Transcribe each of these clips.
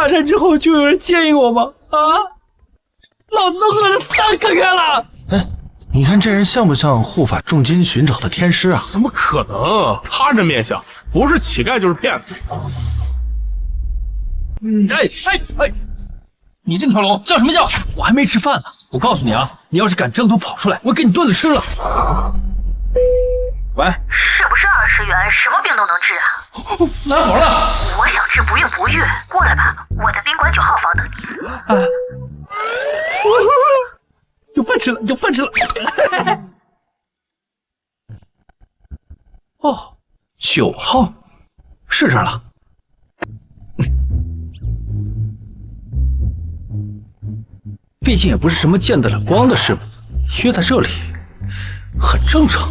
下山之后就有人接应我吗？啊！老子都饿了3个月了。哎，你看这人像不像护法重金寻找的天师啊？怎么可能？他这面相不是乞丐就是骗子。哎！你这条龙叫什么叫？我还没吃饭呢。我告诉你啊，你要是敢挣脱跑出来，我给你炖了吃了。喂，是不是20元什么病都能治啊？来活了！我想治不孕不育，过来吧，我在宾馆9号房等你。有饭吃了，有饭吃了！哦，9号，是这儿了。毕竟也不是什么见得了光的事，约在这里很正常。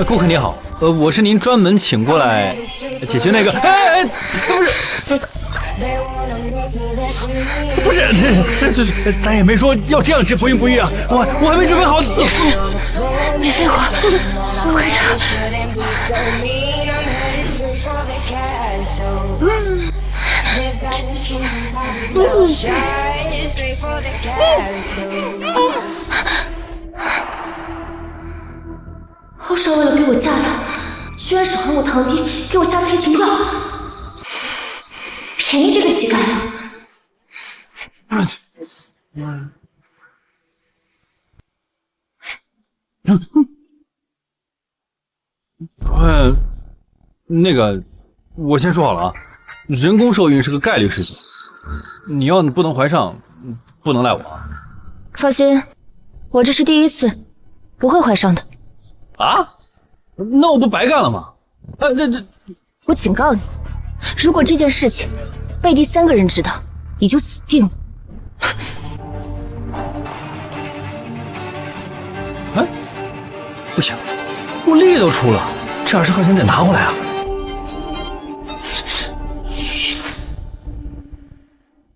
顾客你好，我是您专门请过来解决那个，不是，咱也没说要这样治不孕不育啊，我还没准备好。别废话，我跟后少为了逼我嫁他，居然使唤我堂弟给我下催情药，便宜这个乞丐了。那个，我先说好了啊，人工受孕是个概率事件，你要不能怀上，不能赖我啊。放心，我这是第一次，不会怀上的。啊？那我不白干了吗？我警告你，如果这件事情被第3个人知道，你就死定了。哎，不行，我力都出了，这20块钱得拿回来啊！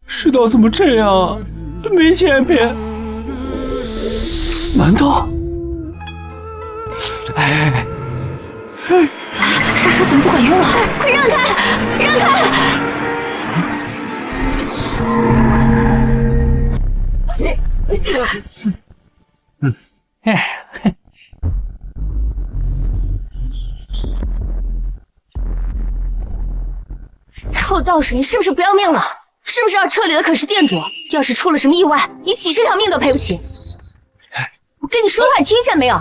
世道怎么这样啊？没钱赔。馒头。哎，刹车怎么不管用啊？快让开！让开！臭道士，你是不是不要命了？是不是要撤离的可是店主？要是出了什么意外，你几十条命都赔不起。我跟你说话，你听见没有？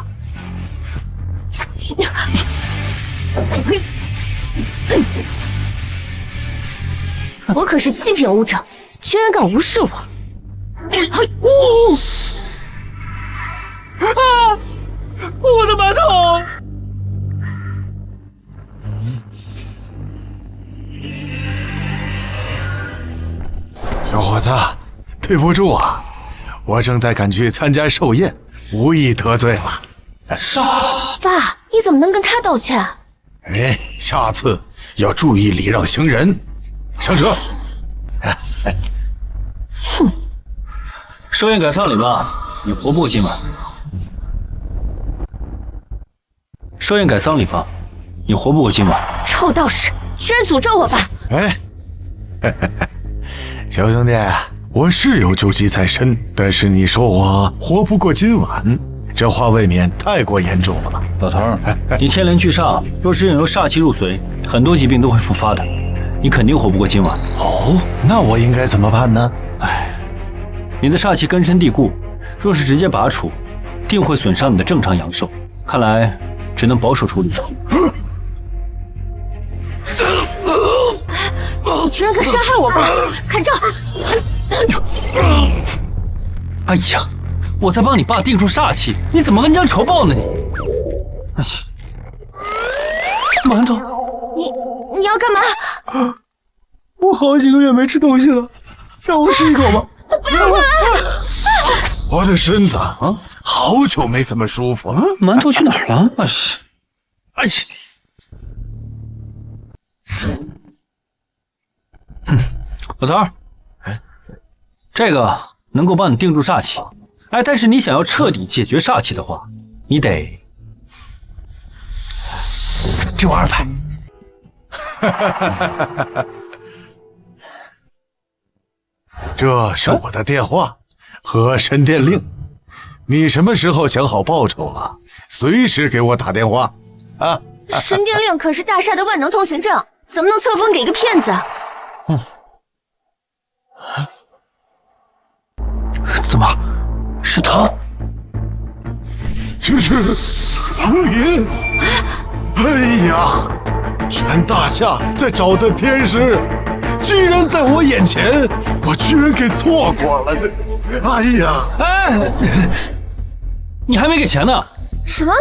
我可是7品武者，居然敢无视我！我的馒头！小伙子，对不住啊，我正在赶去参加寿宴，无意得罪了。爸，你怎么能跟他道歉？哎，下次要注意礼让行人。上车。哼，寿宴改丧礼吧，你活不过今晚。寿宴改丧礼吧，你活不过今晚。臭道士，居然诅咒我爸！哎，小兄弟，我是有救急在身，但是你说我活不过今晚，这话未免太过严重了吧？老头儿，你天连巨煞，若是任由煞气入髓，很多疾病都会复发的，你肯定活不过今晚。哦，那我应该怎么办呢？哎，你的煞气根深蒂固，若是直接拔除，定会损伤你的正常阳寿。看来只能保守处理。你居然敢杀害我爸！看招！哎呀，我在帮你爸定住煞气，你怎么恩将仇报呢你？哎呀，馒头，你要干嘛？我好几个月没吃东西了，让我吃一口吧。不要我！我的身子啊，好久没这么舒服了。馒头去哪儿了？哎呀，哎呀！老头儿，这个能够帮你定住煞气，哎，但是你想要彻底解决煞气的话，你得给我200。这是我的电话和神殿令，你什么时候想好报酬了，随时给我打电话啊！神殿令可是大厦的万能通行证，怎么能册封给一个骗子？怎么是他？这是如云！哎呀，全大厦在找的天师，居然在我眼前，我居然给错过了！哎呀！哎，你还没给钱呢？什么？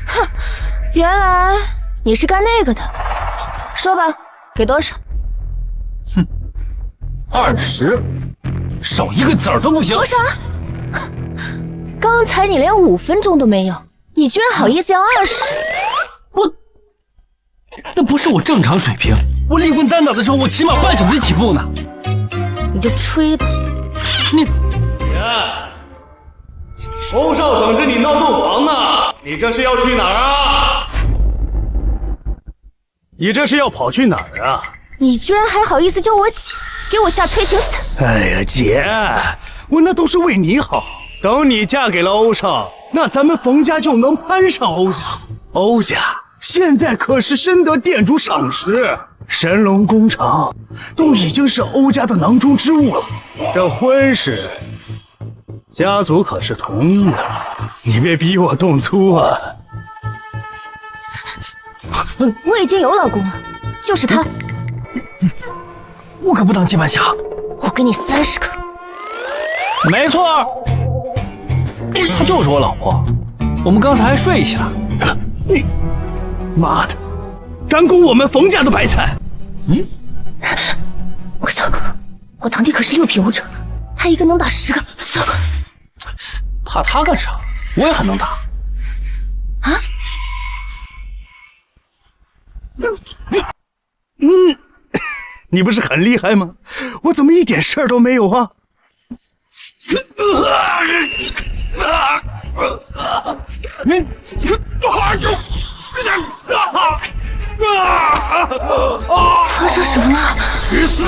哼，原来你是干那个的。说吧，给多少？20，少一个子儿都不行。多少？刚才你连5分钟都没有，你居然好意思要20？那不是我正常水平。我立棍单打的时候，我起码半小时起步呢。你就吹吧。你，欧少等着你闹洞房呢，你这是要去哪儿啊？你这是要跑去哪儿啊？你居然还好意思叫我姐，给我下催情伞！哎呀，姐，我那都是为你好。等你嫁给了欧少，那咱们冯家就能攀上欧家。欧家现在可是深得店主赏识，神龙工厂都已经是欧家的囊中之物了。这婚事，家族可是同意了，你别逼我动粗啊！我已经有老公了，就是他。我可不当接盘侠。我给你30个。没错，她就是我老婆。我们刚才还睡一起了。你，妈的，敢拱我们冯家的白菜！我走，我堂弟可是6品武者，他一个能打10个。走。怕他干啥？我也很能打。啊？你不是很厉害吗？我怎么一点事儿都没有啊？发生什么了？去死！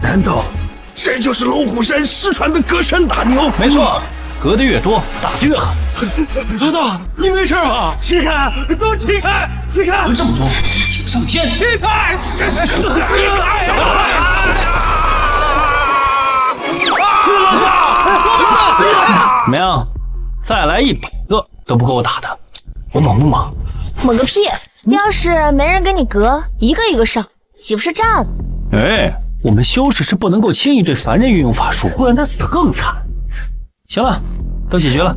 难道这就是龙虎山失传的隔山打牛？没错，隔得越多，打得越狠。老大，你没事吧？起开，都起开，起开！这么多，请上天！起开！起开！怎么样？再来100个都不够我打的，我猛不猛？猛个屁！要是没人给你隔，一个一个上，岂不是炸了？哎，我们修士是不能够轻易对凡人运用法术，不然他死得更惨。行了，都解决了，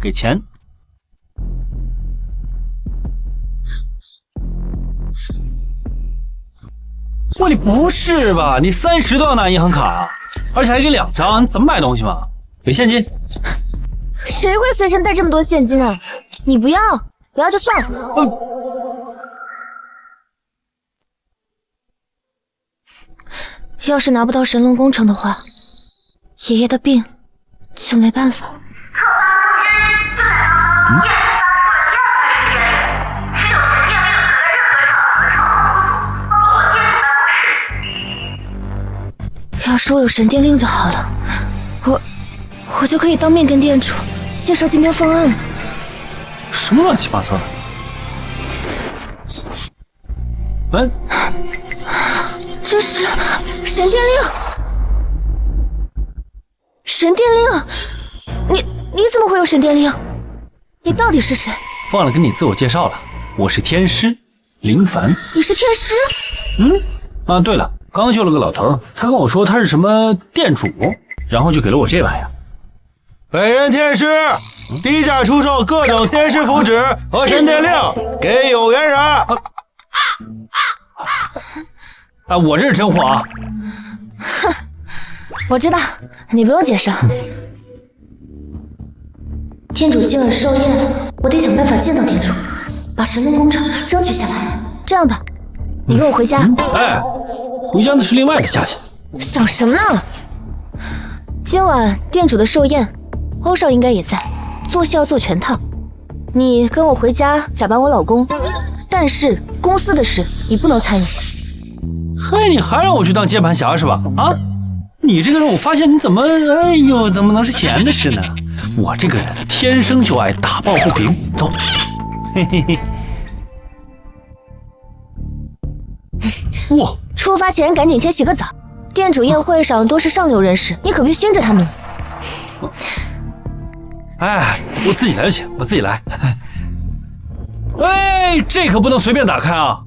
给钱。哇，你不是吧？你30都要拿银行卡啊？而且还给2张，你怎么买东西嘛？给现金。谁会随身带这么多现金啊？你不要就算了。要是拿不到神龙工程的话，爷爷的病就没办法。要是我有神殿令就好了，我就可以当面跟店主介绍竞标方案了。什么乱七八糟的？喂，这是神殿令！神殿令！你怎么会有神殿令？你到底是谁？忘了跟你自我介绍了，我是天师林凡。你是天师？啊，对了，刚救了个老头，他跟我说他是什么店主，然后就给了我这玩意儿。本人天师低价出售各种天师符纸和神殿令给有缘人。啊，我认识真货啊！哼，我知道，你不用解释了。天主今晚寿宴，我得想办法见到天主，把神龙工程争取下来。这样吧，你跟我回家。哎，回家那是另外的价钱。想什么呢？今晚店主的寿宴，欧少应该也在，做戏要做全套。你跟我回家假扮我老公，但是公司的事你不能参与。嘿，你还让我去当接盘侠是吧？啊，你这个人，我发现你怎么，哎呦，怎么能是钱的事呢？我这个人天生就爱打抱不平。走，嘿嘿嘿。哇！出发前赶紧先洗个澡。店主宴会上都是上流人士，你可别熏着他们。哎，我自己来就行，我自己来。哎，这可不能随便打开啊！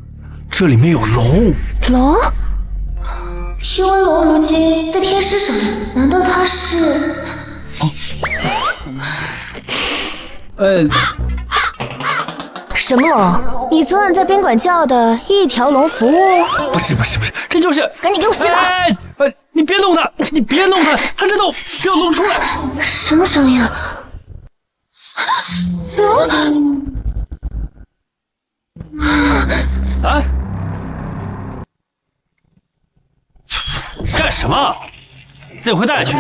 这里面有龙。龙？听闻龙如今在天师手里，难道他是？什么龙？你昨晚在宾馆叫的一条龙服务？不是，这就是……赶紧给我洗澡！你别弄他，你别弄他，他这都就要弄出来。什么声音啊？龙？啊！干什么？自己回带去。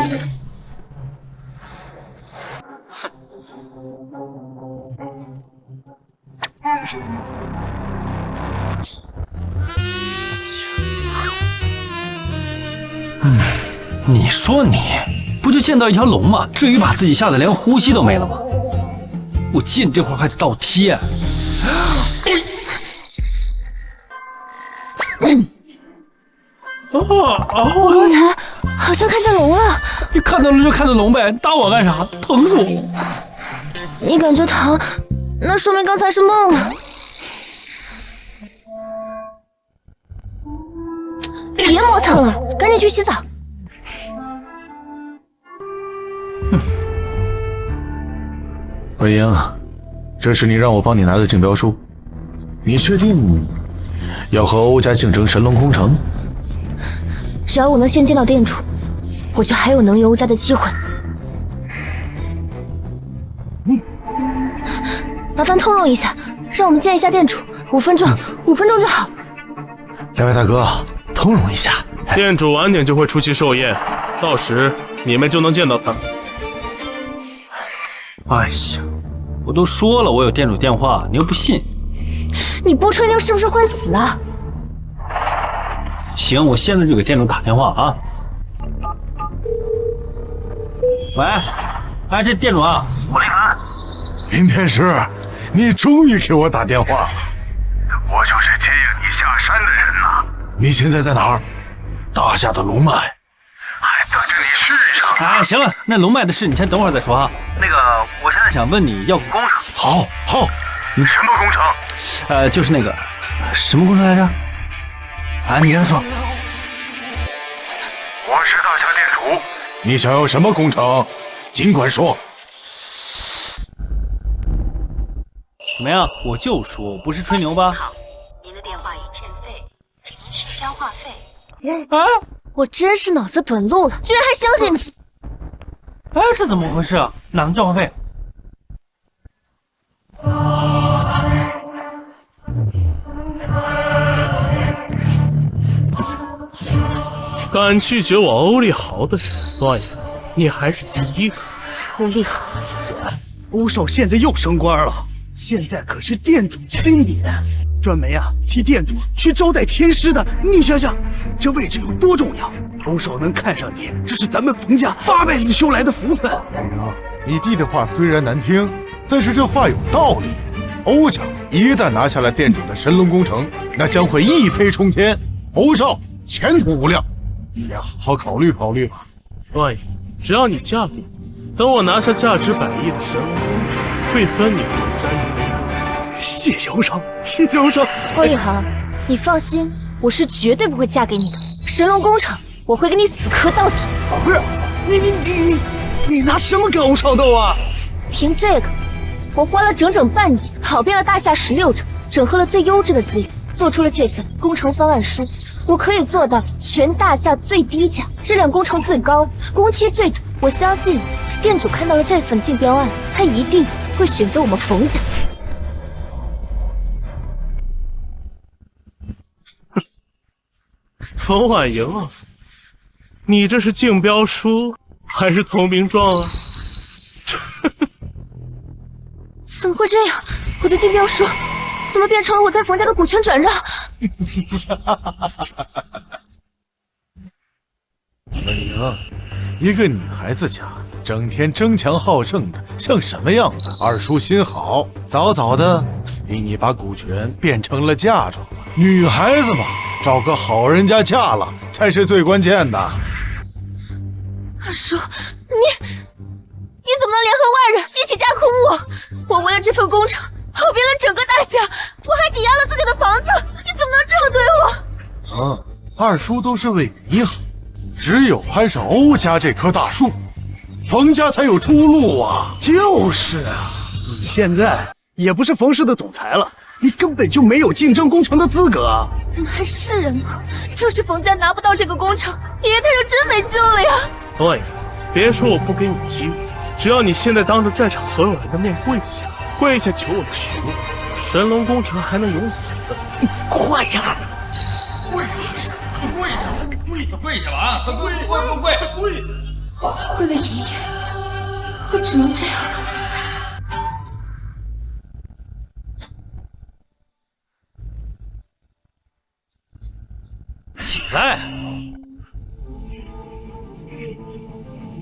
你说你不就见到一条龙吗？至于把自己吓得连呼吸都没了吗？我进这会儿还得倒贴。我刚才好像看见龙了。你看到龙就看到龙呗，打我干啥？疼死我！你感觉疼，那说明刚才是梦了。别磨蹭了，赶紧去洗澡。魏英，这是你让我帮你拿的竞标书，你确定要和欧家竞争神龙空城？只要我能先见到店主，我就还有能赢欧家的机会。麻烦通融一下，让我们见一下店主，5分钟，5分钟就好。两位大哥，通融一下。店主晚点就会出席寿宴，到时你们就能见到他。哎呀，我都说了我有店主电话，你又不信。你不吹牛是不是会死啊？行，我现在就给店主打电话啊。喂，哎，这店主啊，吴立凡，林天师，你终于给我打电话了。我就是接应你下山的人呐。你现在在哪儿？大夏的龙脉。还等着你试上。啊，行了，那龙脉的事你先等会儿再说啊。那个，我现在想问你要工程。好，什么工程？就是那个什么工程来着？啊，你跟他说。我是大夏店主。你想要什么工程？尽管说。怎么样？我就说，我不是吹牛吧？您的电话已欠费，请取消话费。啊！我真是脑子短路了，居然还相信你！哎，这怎么回事啊？哪能交话费？敢拒绝我欧丽豪的人，段爷，你还是第一个。欧丽豪，欧少现在又升官了，现在可是店主亲笔，专门替店主去招待天师的。你想想，这位置有多重要？欧少能看上你，这是咱们冯家8辈子修来的福分。哎呀，你弟的话虽然难听，但是这话有道理。欧家一旦拿下了店主的神龙工程，那将会一飞冲天，欧少前途无量。你呀，好好考虑考虑吧。段爷，只要你嫁给我，等我拿下价值100亿的神龙工程，会分你冯家一半。谢谢欧少，谢谢欧少。欧丽豪，你放心，我是绝对不会嫁给你的。神龙工程，我会跟你死磕到底。不是，你拿什么跟欧少斗啊？凭这个，我花了整整半年，跑遍了大夏16州，整合了最优质的资源，做出了这份工程方案书。我可以做到全大夏最低价，质量工程最高，工期最短。我相信店主看到了这份竞标案，他一定会选择我们冯家。冯婉莹啊，你这是竞标书还是投名状啊？怎么会这样？我的竞标书怎么变成了我在冯家的股权转让？婉莹，一个女孩子家，整天争强好胜的，像什么样子？二叔心好，早早的给你把股权变成了嫁妆。女孩子嘛，找个好人家嫁了才是最关键的。二叔，你怎么能联合外人一起架空我？我为了这份工程跑遍了整个大夏，我还抵押了自己的房子，你怎么能这样对我？二叔都是为你好，只有攀上欧家这棵大树，冯家才有出路啊！就是啊，你现在也不是冯氏的总裁了，你根本就没有竞争工程的资格。还是人吗？要是冯家拿不到这个工程，爷爷他就真没救了呀！冯婉莹，别说我不给你机会，只要你现在当着在场所有人的面跪下求我的许诺，神龙工程还能有你一份。快呀！跪下吧啊！跪！为了爷爷，我只能这样。起来！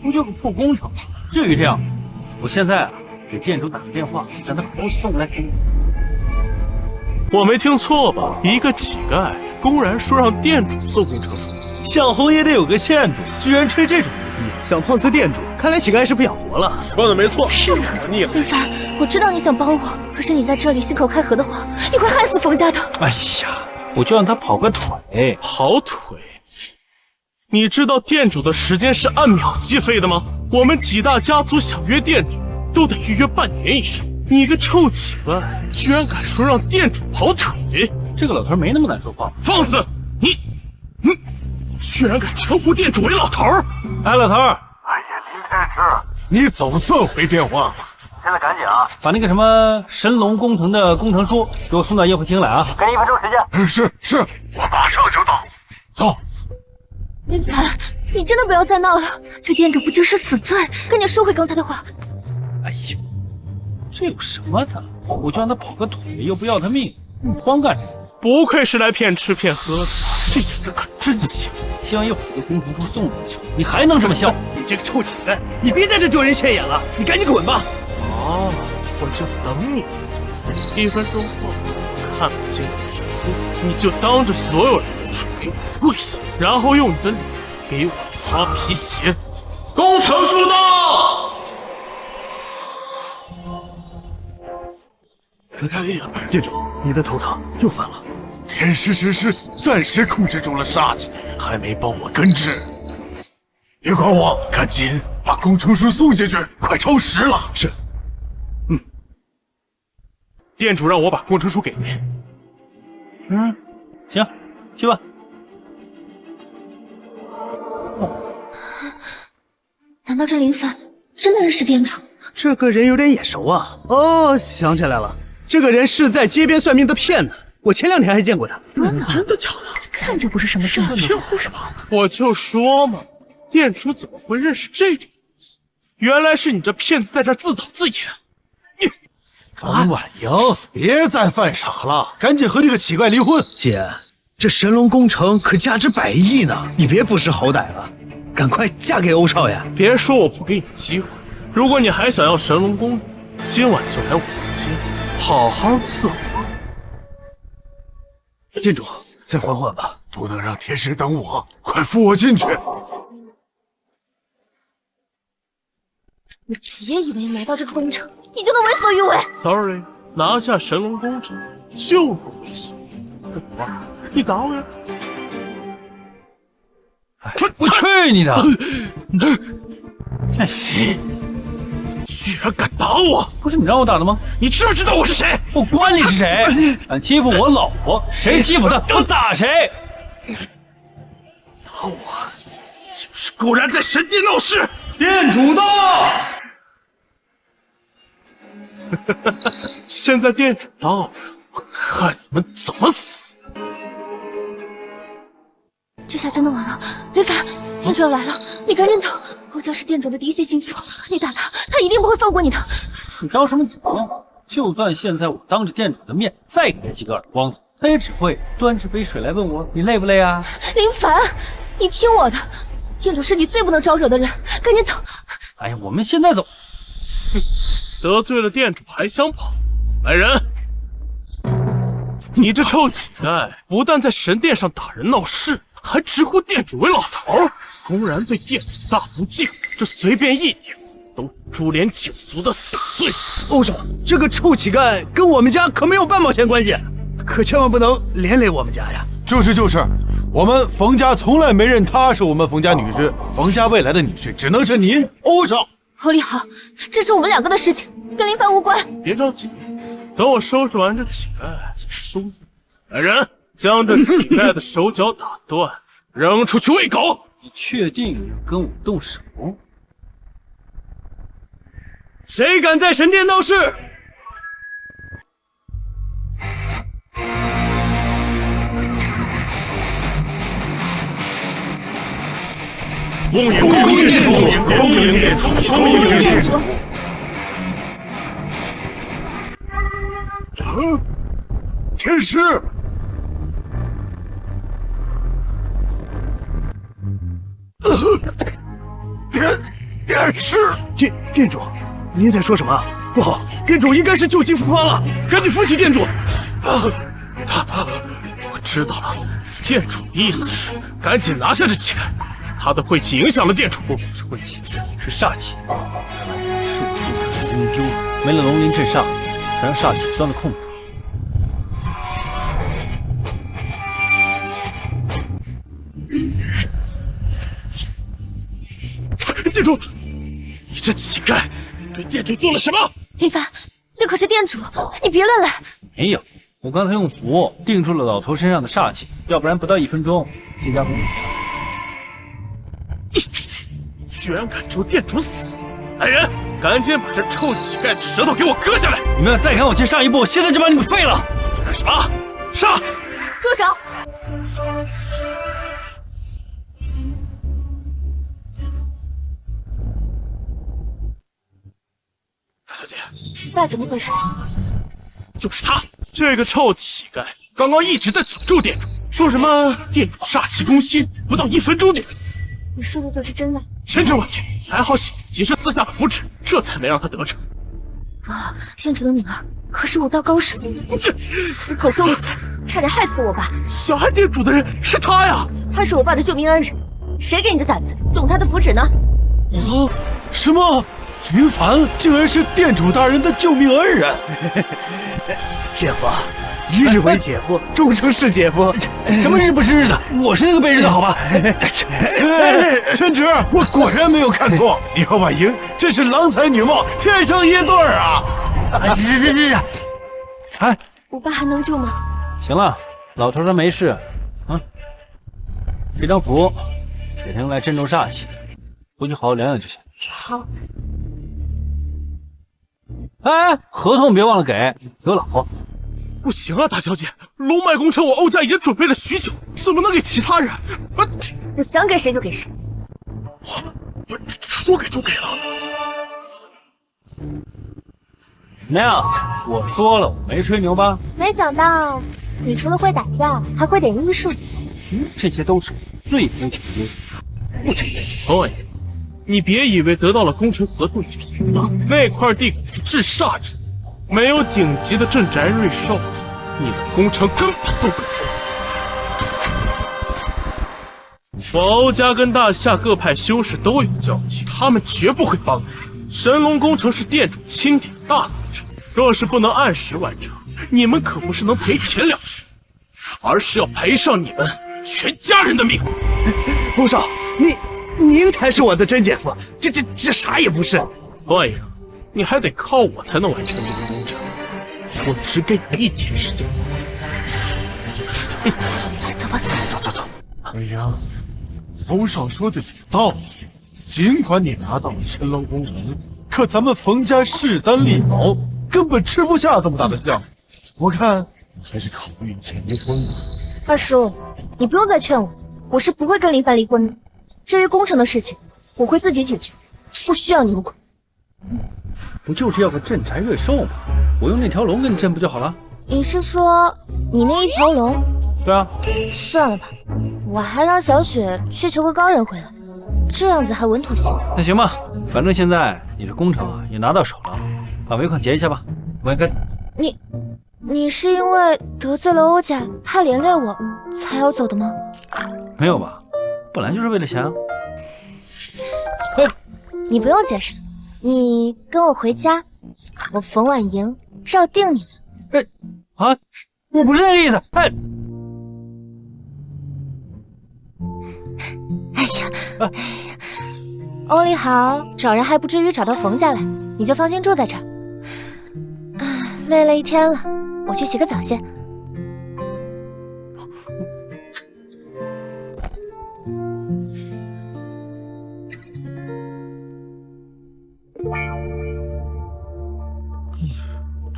不就个破工程，至于这样？我现在给店主打个电话，让他把东西送过来给你。我没听错吧？一个乞丐公然说让店主做工程书，想红也得有个限度，居然吹这种牛逼，想碰瓷店主，看来乞丐是不想活了。说的没错，我腻了。魏凡，我知道你想帮我，可是你在这里信口开河的话，你会害死冯家的。哎呀，我就让他跑个腿。跑腿？你知道店主的时间是按秒计费的吗？我们几大家族想约店主，都得预约半年以上。你个臭乞丐，居然敢说让店主跑腿！这个老头没那么难说话。放肆！你居然敢称呼店主为老头！哎，老头，哎呀，林天师，你总算回电话了。现在赶紧啊，把那个什么神龙工程的工程书给我送到宴会厅来啊！给你1分钟时间。是，我马上就到。走。魏凡，你真的不要再闹了，这店主不就是死罪？赶紧收回刚才的话。哎呦，这有什么的？我就让他跑个腿，又不要他命，你慌干什么？不愧是来骗吃骗喝的，这演的可真像。希望一会儿这工程书送过去，你还能这么笑？你这个臭乞丐，你别在这丢人现眼了，你赶紧滚吧！哦，我就等你1分钟后看不见你血书，你就当着所有人的面跪下，然后用你的脸给我擦皮鞋。工程书到！哎呀，店主，你的头疼又犯了。天师只是暂时控制住了杀气，还没帮我根治。别管我，赶紧把工程书送进去，快超时了。是。店主让我把工程书给你。行，去吧。难道这林凡真的认识店主？这个人有点眼熟啊！哦，想起来了，这个人是在街边算命的骗子，我前2天还见过他。真的假的？看着不是什么正经人，是吧？我就说嘛，店主怎么会认识这种东西？原来是你这骗子在这自导自演。冯婉莹，别再犯傻了，赶紧和这个乞丐离婚。姐，这神龙工程可价值100亿呢，你别不识好歹了，赶快嫁给欧少爷。别说我不给你机会，如果你还想要神龙宫，今晚就来我房间，好好伺候我。店主，再缓缓吧，不能让天师等我，快扶我进去。你别以为拿到这个工程，你就能为所欲为。Sorry， 拿下神龙工程就能为所欲为。你打我呀！我去你的！居然敢打我！不是你让我打的吗？你知不知道我是谁？我管你是谁！敢欺负我老婆，谁欺负她，我打谁！打我就是公然在神殿闹事！店主到！现在店主到了，我看你们怎么死！这下真的完了。林凡，店主要来了，你赶紧走。欧家是店主的嫡系心腹，你打他，他一定不会放过你的。你着什么急呀？就算现在我当着店主的面再给他几个耳光子，他也只会端着杯水来问我你累不累啊？林凡，你听我的，店主是你最不能招惹的人，赶紧走。哎呀，我们现在走。得罪了店主还想跑？来人！你这臭乞丐，不但在神殿上打人闹事，还直呼店主为老头，公然对店主大不敬，这随便一点都株连九族的死罪。欧少，这个臭乞丐跟我们家可没有半毛钱关系，可千万不能连累我们家呀！就是，我们冯家从来没认他是我们冯家女婿，冯家未来的女婿只能是您，欧少。欧立豪，这是我们两个的事情，跟林凡无关。别着急，等我收拾完这乞丐再收你。来人，将这乞丐的手脚打断，扔出去喂狗。你确定要跟我动手？谁敢在神殿闹事？恭迎店主，恭迎店主，恭迎店主。天师，天师，店主，您在说什么？不好，店主应该是旧疾复发了，赶紧扶起店主。我知道了，店主的意思是赶紧拿下这乞丐，他的晦气影响了店主。不是晦气，是煞气。树树他已经丢了，没了龙鳞镇煞，才让煞气钻了空子。店主，你这乞丐对店主做了什么？林凡，这可是店主，你别乱来。没有，我刚才用符定住了老头身上的煞气，要不然不到1分钟，这家公居然敢咒店主死！来人，赶紧把这臭乞丐的舌头给我割下来！你们要再敢往前上一步，现在就把你们废了！这干什么？上！住手！大小姐，那怎么回事？就是他，这个臭乞丐，刚刚一直在诅咒店主，说什么店主煞气攻心，不到1分钟就会死。你说的就是真的？千真万确，还好小姐及时撕下了符纸，这才没让他得逞。店主的女儿可是武道高手，好东西，差点害死我爸。小害店主的人是他呀！他是我爸的救命恩人，谁给你的胆子动他的符纸呢？什么？林凡竟然是店主大人的救命恩人！姐夫，一日为姐夫，终生是姐夫。什么日不是日的？我是那个被日的好吧？千侄，我果然没有看错，你和婉莹真是郎才女貌，天生一对儿啊！这，哎，我爸还能救吗？行了，老头他没事啊。这张符给他用来镇住煞气，回去好好疗养就行。好。哎，合同别忘了给我老婆。不行啊，大小姐，龙脉工程我欧家已经准备了许久，怎么能给其他人？我想给谁就给谁。说给就给了。怎么样？我说了，我没吹牛吧？没想到你除了会打架，还会点医术。这些都是最肤浅的优点，不成。对，你别以为得到了工程合同就平了，那块地是治煞之地，没有顶级的镇宅瑞兽，你的工程根本动不了。我欧家跟大夏各派修士都有交情，他们绝不会帮你。神龙工程是店主钦点的大工程，若是不能按时完成，你们可不是能赔钱了事，而是要赔上你们全家人的命。欧少，您才是我的真姐夫，这啥也不是。对呀，你还得靠我才能完成这个工程，我只给你1天时间。这个事情，走吧。走。哎呀，欧少说的有道理。尽管你拿到了神龙工程，可咱们冯家势单力薄，根本吃不下这么大的项目。我看你还是考虑一下离婚吧。二叔，你不用再劝我，我是不会跟林凡离婚的。至于工程的事情，我会自己解决，不需要你们管。不就是要个镇宅瑞兽吗？我用那条龙给你镇不就好了？你是说你那一条龙？对啊。算了吧，我还让小雪去求个高人回来，这样子还稳妥些。那行吧，反正现在你的工程啊也拿到手了，把尾款结一下吧。我也该走。你是因为得罪了欧家，怕连累我，才要走的吗？没有吧，本来就是为了想。你不用解释，你跟我回家，我冯婉莹照定你了。我不是那个意思。欧丽豪找人还不至于找到冯家来，你就放心住在这儿。累了一天了，我去洗个澡先。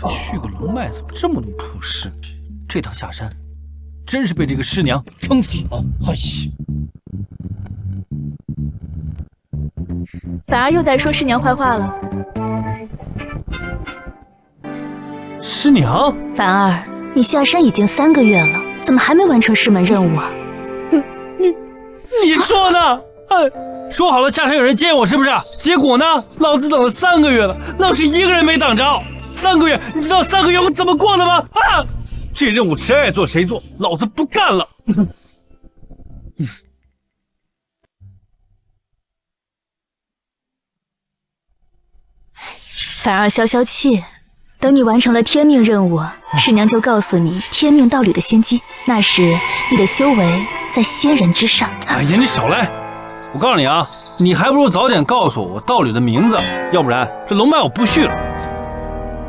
这续个龙脉怎么这么多破事？这趟下山，真是被这个师娘撑死了。哎呀！反而又在说师娘坏话了。师娘，凡儿，你下山已经3个月了，怎么还没完成师门任务啊？你说呢？说好了下山有人接我，是不是？结果呢？老子等了3个月了，愣是一个人没等着。3个月，你知道3个月我怎么过的吗？这任务谁爱做谁做，老子不干了。凡儿消消气，等你完成了天命任务，师娘就告诉你天命道侣的先机，那时你的修为在仙人之上。哎呀，你少来！我告诉你啊，你还不如早点告诉我道侣的名字，要不然这龙脉我不续了。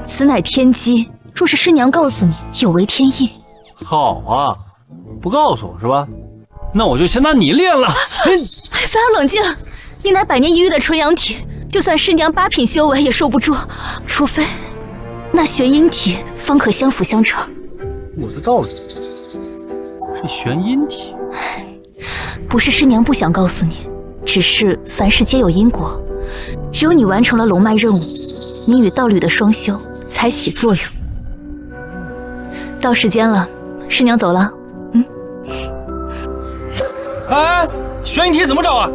此乃天机，若是师娘告诉你，有违天意。好啊，不告诉我是吧？那我就先拿你练了。凡儿冷静，你乃百年一遇的纯阳体，就算师娘8品修为也受不住，除非那玄阴体方可相辅相成。我的道侣是玄阴体，不是师娘不想告诉你，只是凡事皆有因果，只有你完成了龙脉任务，你与道侣的双修才起作用。到时间了，师娘走了。玄阴体怎么找啊？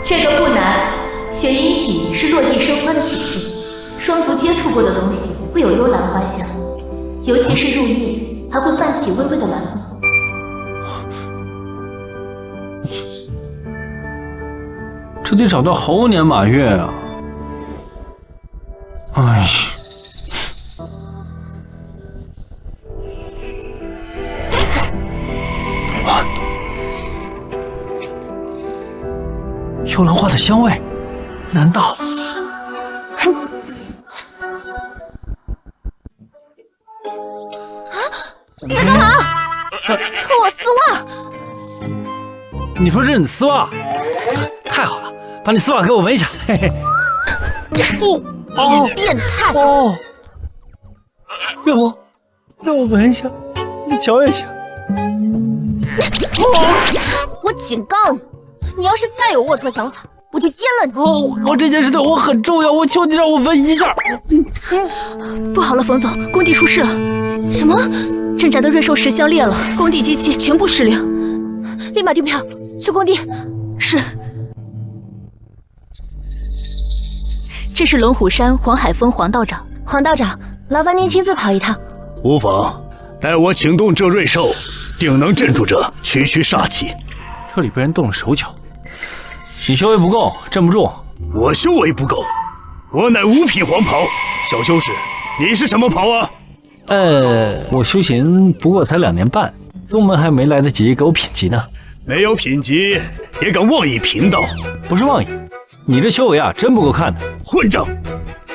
这个不难，玄阴体是落地生花的体质，双足接触过的东西会有幽兰花香，尤其是入夜还会泛起微微的蓝光。这得找到猴年马月啊！哎呀！幽兰花的香味，难道？你在干嘛？脱我丝袜！你说这是你丝袜？太好了，把你丝袜给我闻一下。嘿嘿。变态！要不让我闻一下，你瞧一下。我警告你，你要是再有龌龊想法，我就阉了你！我这件事对我很重要，我求你让我闻一下。不好了，冯总，工地出事了。什么？镇宅的瑞兽石像裂了，工地机器全部失灵。立马订票去工地。是。这是龙虎山黄海峰黄道长。黄道长，劳烦您亲自跑一趟。无妨，待我请动这瑞兽，定能镇住这区区煞气。这里被人动了手脚，你修为不够，镇不住。我修为不够，我乃5品黄袍。小修士，你是什么袍啊？我修行不过才2年半，宗门还没来得及给我品级呢。没有品级也敢妄议贫道？不是妄议，你这修为啊，真不够看的。混账！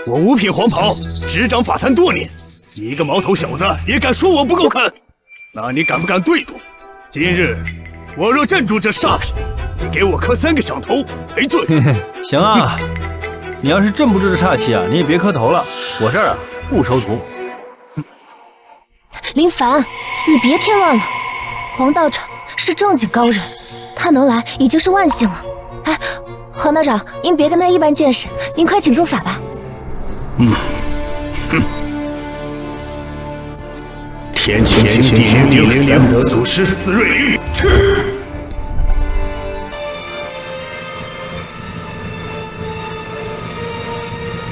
我5品黄袍，执掌法坛多年，你一个毛头小子也敢说我不够看？那你敢不敢对赌？今日我若镇住这煞气，你给我磕3个响头赔罪。行啊，你要是镇不住这煞气啊，你也别磕头了，我这儿啊不收徒。林凡，你别添乱了。黄道长是正经高人，他能来已经是万幸了。哎，黄道长，您别跟他一般见识，您快请做法吧。天启地灵两德祖师司瑞玉，去！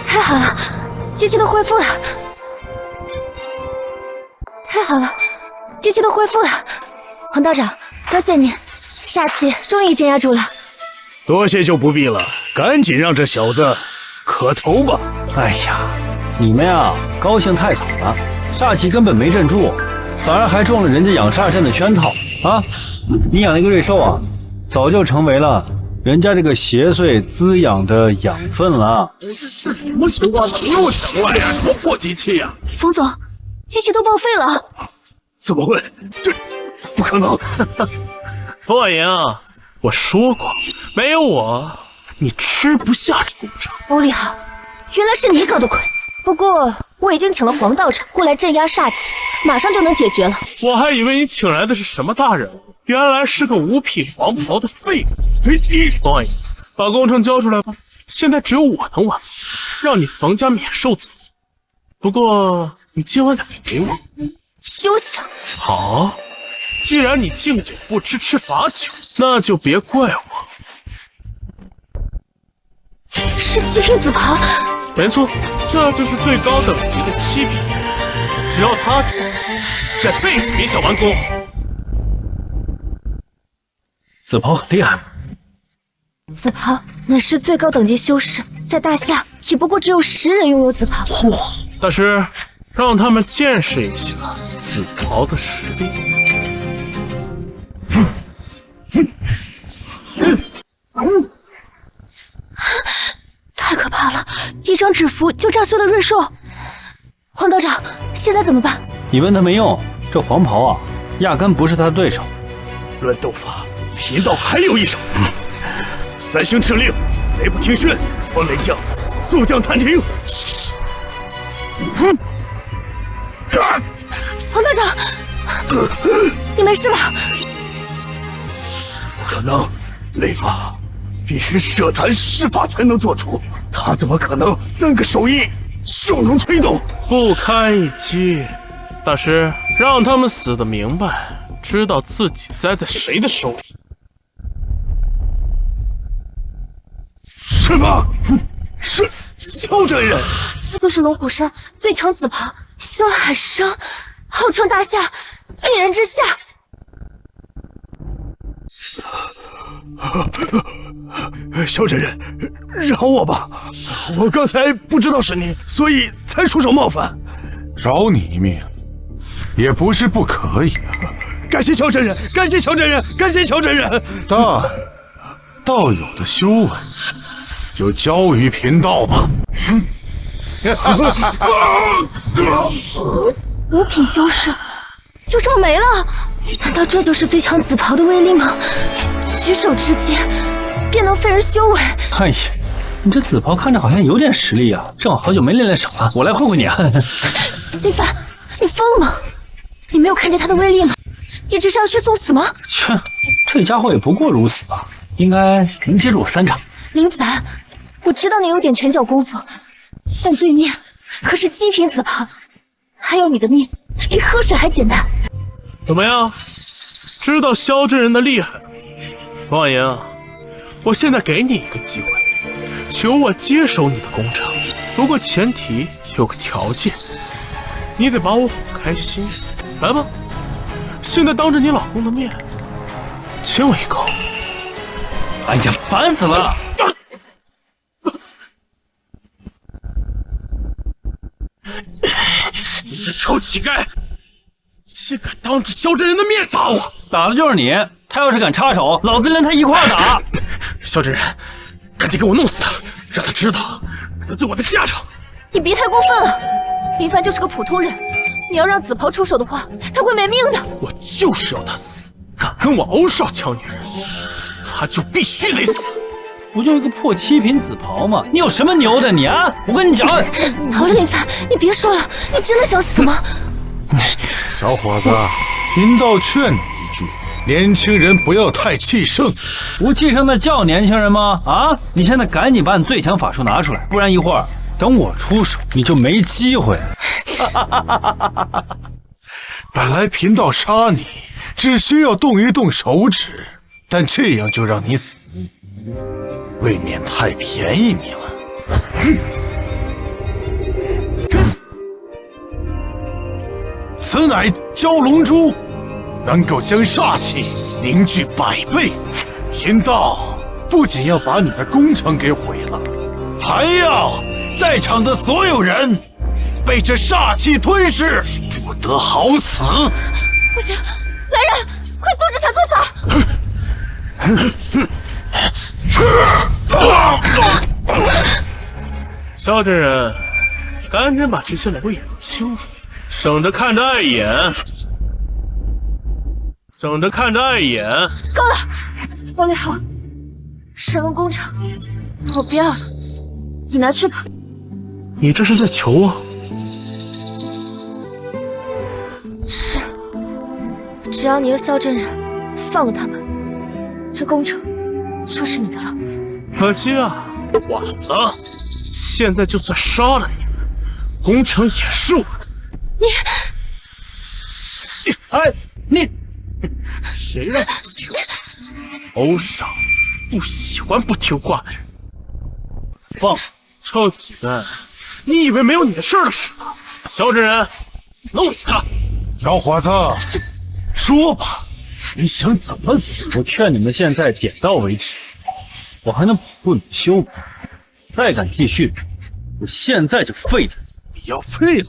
太好了，机器都恢复了。太好了，机器都恢复了。黄道长，多谢您，煞气终于镇压住了。多谢就不必了，赶紧让这小子磕头吧。哎呀，你们呀，高兴太早了，煞气根本没镇住，反而还中了人家养煞阵的圈套啊！你养那个瑞兽啊，早就成为了人家这个邪祟滋养的养分了。什么情况？怎么又抢过来呀？什么破机器呀？冯总，机器都报废了。怎么会？这不可能！冯婉莹，我说过，没有我，你吃不下这工程。欧丽好，原来是你搞的鬼。不过我已经请了黄道长过来镇压煞气，马上就能解决了。我还以为你请来的是什么大人物，原来是个五品黄袍的废物。冯婉莹，把工程交出来吧，现在只有我能完，让你冯家免受责。不过你今晚得陪我。休想！好，既然你敬酒不吃罚酒，那就别怪我。是七品紫袍。没错，这就是最高等级的七品，只要他知道，这辈子别想完工。紫袍很厉害，紫袍乃是最高等级修士，在大夏也不过只有10人拥有紫袍。嚯！大师，让他们见识一下紫袍的实力。太可怕了！一张纸符就炸碎了瑞兽。黄道长，现在怎么办？你问他没用，这黄袍啊，压根不是他的对手。论斗法，贫道还有一手。三星敕令，雷不听训，风雷降，速降探庭。黄道长，你没事吧？不可能，雷法必须设坛施法才能做出，他怎么可能3个手印就能推动？不堪一击，大师，让他们死得明白，知道自己栽在谁的手里。是吗？是萧真人，他就是龙虎山最强紫袍萧海生，号称大夏一人之下。萧真人，饶我吧！我刚才不知道是你，所以才出手冒犯。饶你一命，也不是不可以。感谢萧真人，感谢萧真人，感谢萧真人。但道友的修为，就交于贫道吧。5品修士就这么没了？难道这就是最强紫袍的威力吗？举手之间便能废人修为。哎呀，你这紫袍看着好像有点实力啊，正好久没练练手了，我来会会你啊。林凡，你疯了吗？你没有看见他的威力吗？你这是要去送死吗？切，这家伙也不过如此吧，应该能接住我3掌。林凡，我知道你有点拳脚功夫，但对面可是7品紫袍，还有你的命比喝水还简单。怎么样？知道萧真人的厉害？王婉莹，我现在给你一个机会，求我接手你的工程，不过前提有个条件，你得把我哄开心。来吧，现在当着你老公的面，亲我一口。哎呀，烦死了！你这臭乞丐，竟敢当着萧真人的面打我！打的就是你，他要是敢插手，老子连他一块儿打。萧真人，赶紧给我弄死他，让他知道得罪我的下场。你别太过分了，林凡就是个普通人，你要让紫袍出手的话，他会没命的。我就是要他死，敢跟我欧少抢女人，他就必须得死。不就一个破7品紫袍吗？你有什么牛的你啊？我跟你讲，好了，林凡，你别说了，你真的想死吗？小伙子，贫道劝你一句，年轻人不要太气盛。不气盛的叫年轻人吗？啊！你现在赶紧把你最强法术拿出来，不然一会儿等我出手，你就没机会了。本来贫道杀你只需要动一动手指，但这样就让你死，未免太便宜你了。此乃蛟龙珠，能够将煞气凝聚100倍。贫道不仅要把你的工程给毁了，还要在场的所有人被这煞气吞噬，不得好死。不行，来人，快阻止他做法！萧真人，赶紧把这些楼眼清楚，省得看着碍眼。够了，王力宏，神龙工厂我不要了，你拿去吧。你这是在求我？是，只要你和萧真人放了他们，这工程就是你的了。可惜啊，晚了。现在就算杀了你，工程也是我的。你，谁让你不听？欧少不喜欢不听话的人。放，臭乞丐！你以为没有你的事了是吧？萧真人，弄死他！小伙子，说吧，你想怎么死？我劝你们现在点到为止，我还能保住你的修为。再敢继续，我现在就废了你。你要废了？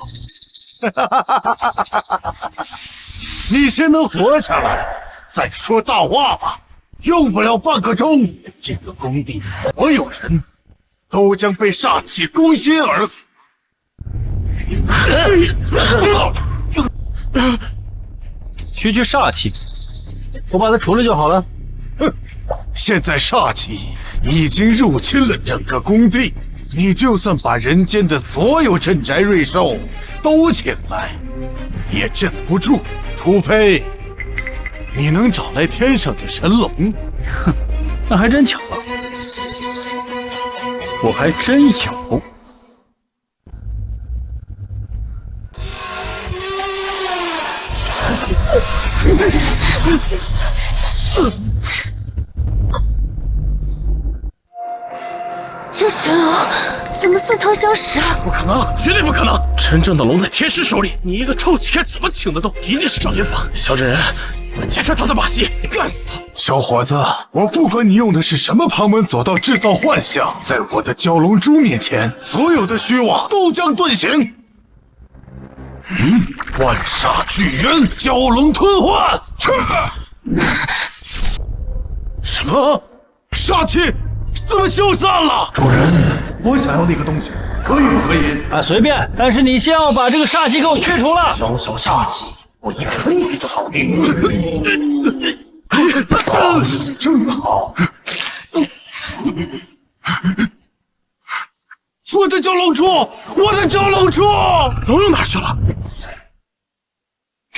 你先能活下来，再说大话吧。用不了半个钟，这个工地的所有人都将被煞气攻心而死。区煞气，我把它除了就好了。哼，现在煞气已经入侵了整个工地，你就算把人间的所有镇宅瑞兽都请来，也镇不住，除非你能找来天上的神龙。哼，那还真巧了，我还真有。这神龙怎么似曾相识啊？不可能，绝对不可能！真正的龙在天师手里，你一个臭乞丐怎么请得动？一定是障眼法。萧真人，你们揭穿他的把戏，干死他！小伙子，我不管你用的是什么旁门左道制造幻象，在我的蛟龙珠面前，所有的虚妄都将遁形。万煞巨猿，蛟龙吞幻。什么？煞气怎么消散了？主人，我想要那个东西，可以不可以？啊，随便，但是你先要把这个煞气给我去除了。小小煞气，我一推就搞定。真好。我的蛟龙珠，我的蛟龙珠，龙又哪去了？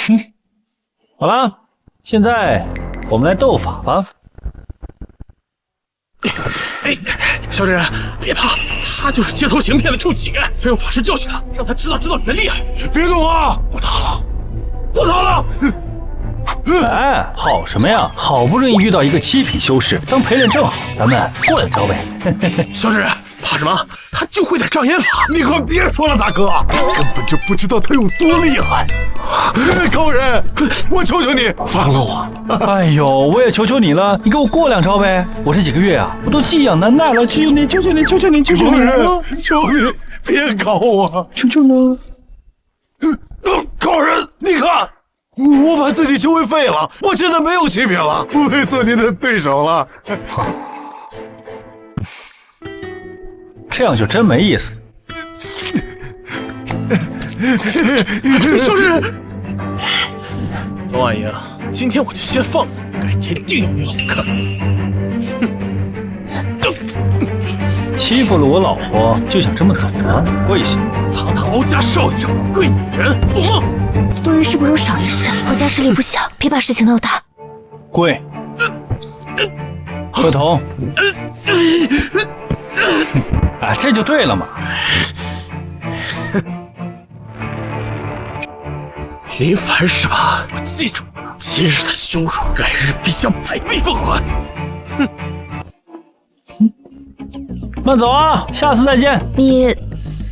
哼，好了，现在我们来斗法吧。哎，萧真人，别怕，他就是街头行骗的臭乞丐，要用法师教训他，让他知道你的厉害。别动啊！不打了，不打了！哎，跑什么呀？好不容易遇到一个七品修士当陪练，正好，咱们过两招呗。萧真人，怕什么？他就会点障眼法。你快别说了，大哥，根本就不知道他有多厉害。高人，我求求你放了我！哎呦，我也求求你了，你给我过两招呗！我这几个月啊，我都寄养难耐了，求求你，求求你，求求你，求求你！求你别搞我！求求你！高人，你看，我把自己修为废了，我现在没有七品了，不配做您的对手了。这样就真没意思。萧真人，龙阿姨，今天我就先放你，改天定有你好看。欺负了我老婆就想这么走吗？跪下！堂堂欧家少爷让我跪女人，做梦！多一事不如少一事，我家势力不小，别把事情闹大。跪。贺童。啊，这就对了嘛。林凡是吧？我记住，今日的羞辱，改日必将百倍奉还。慢走啊，下次再见。你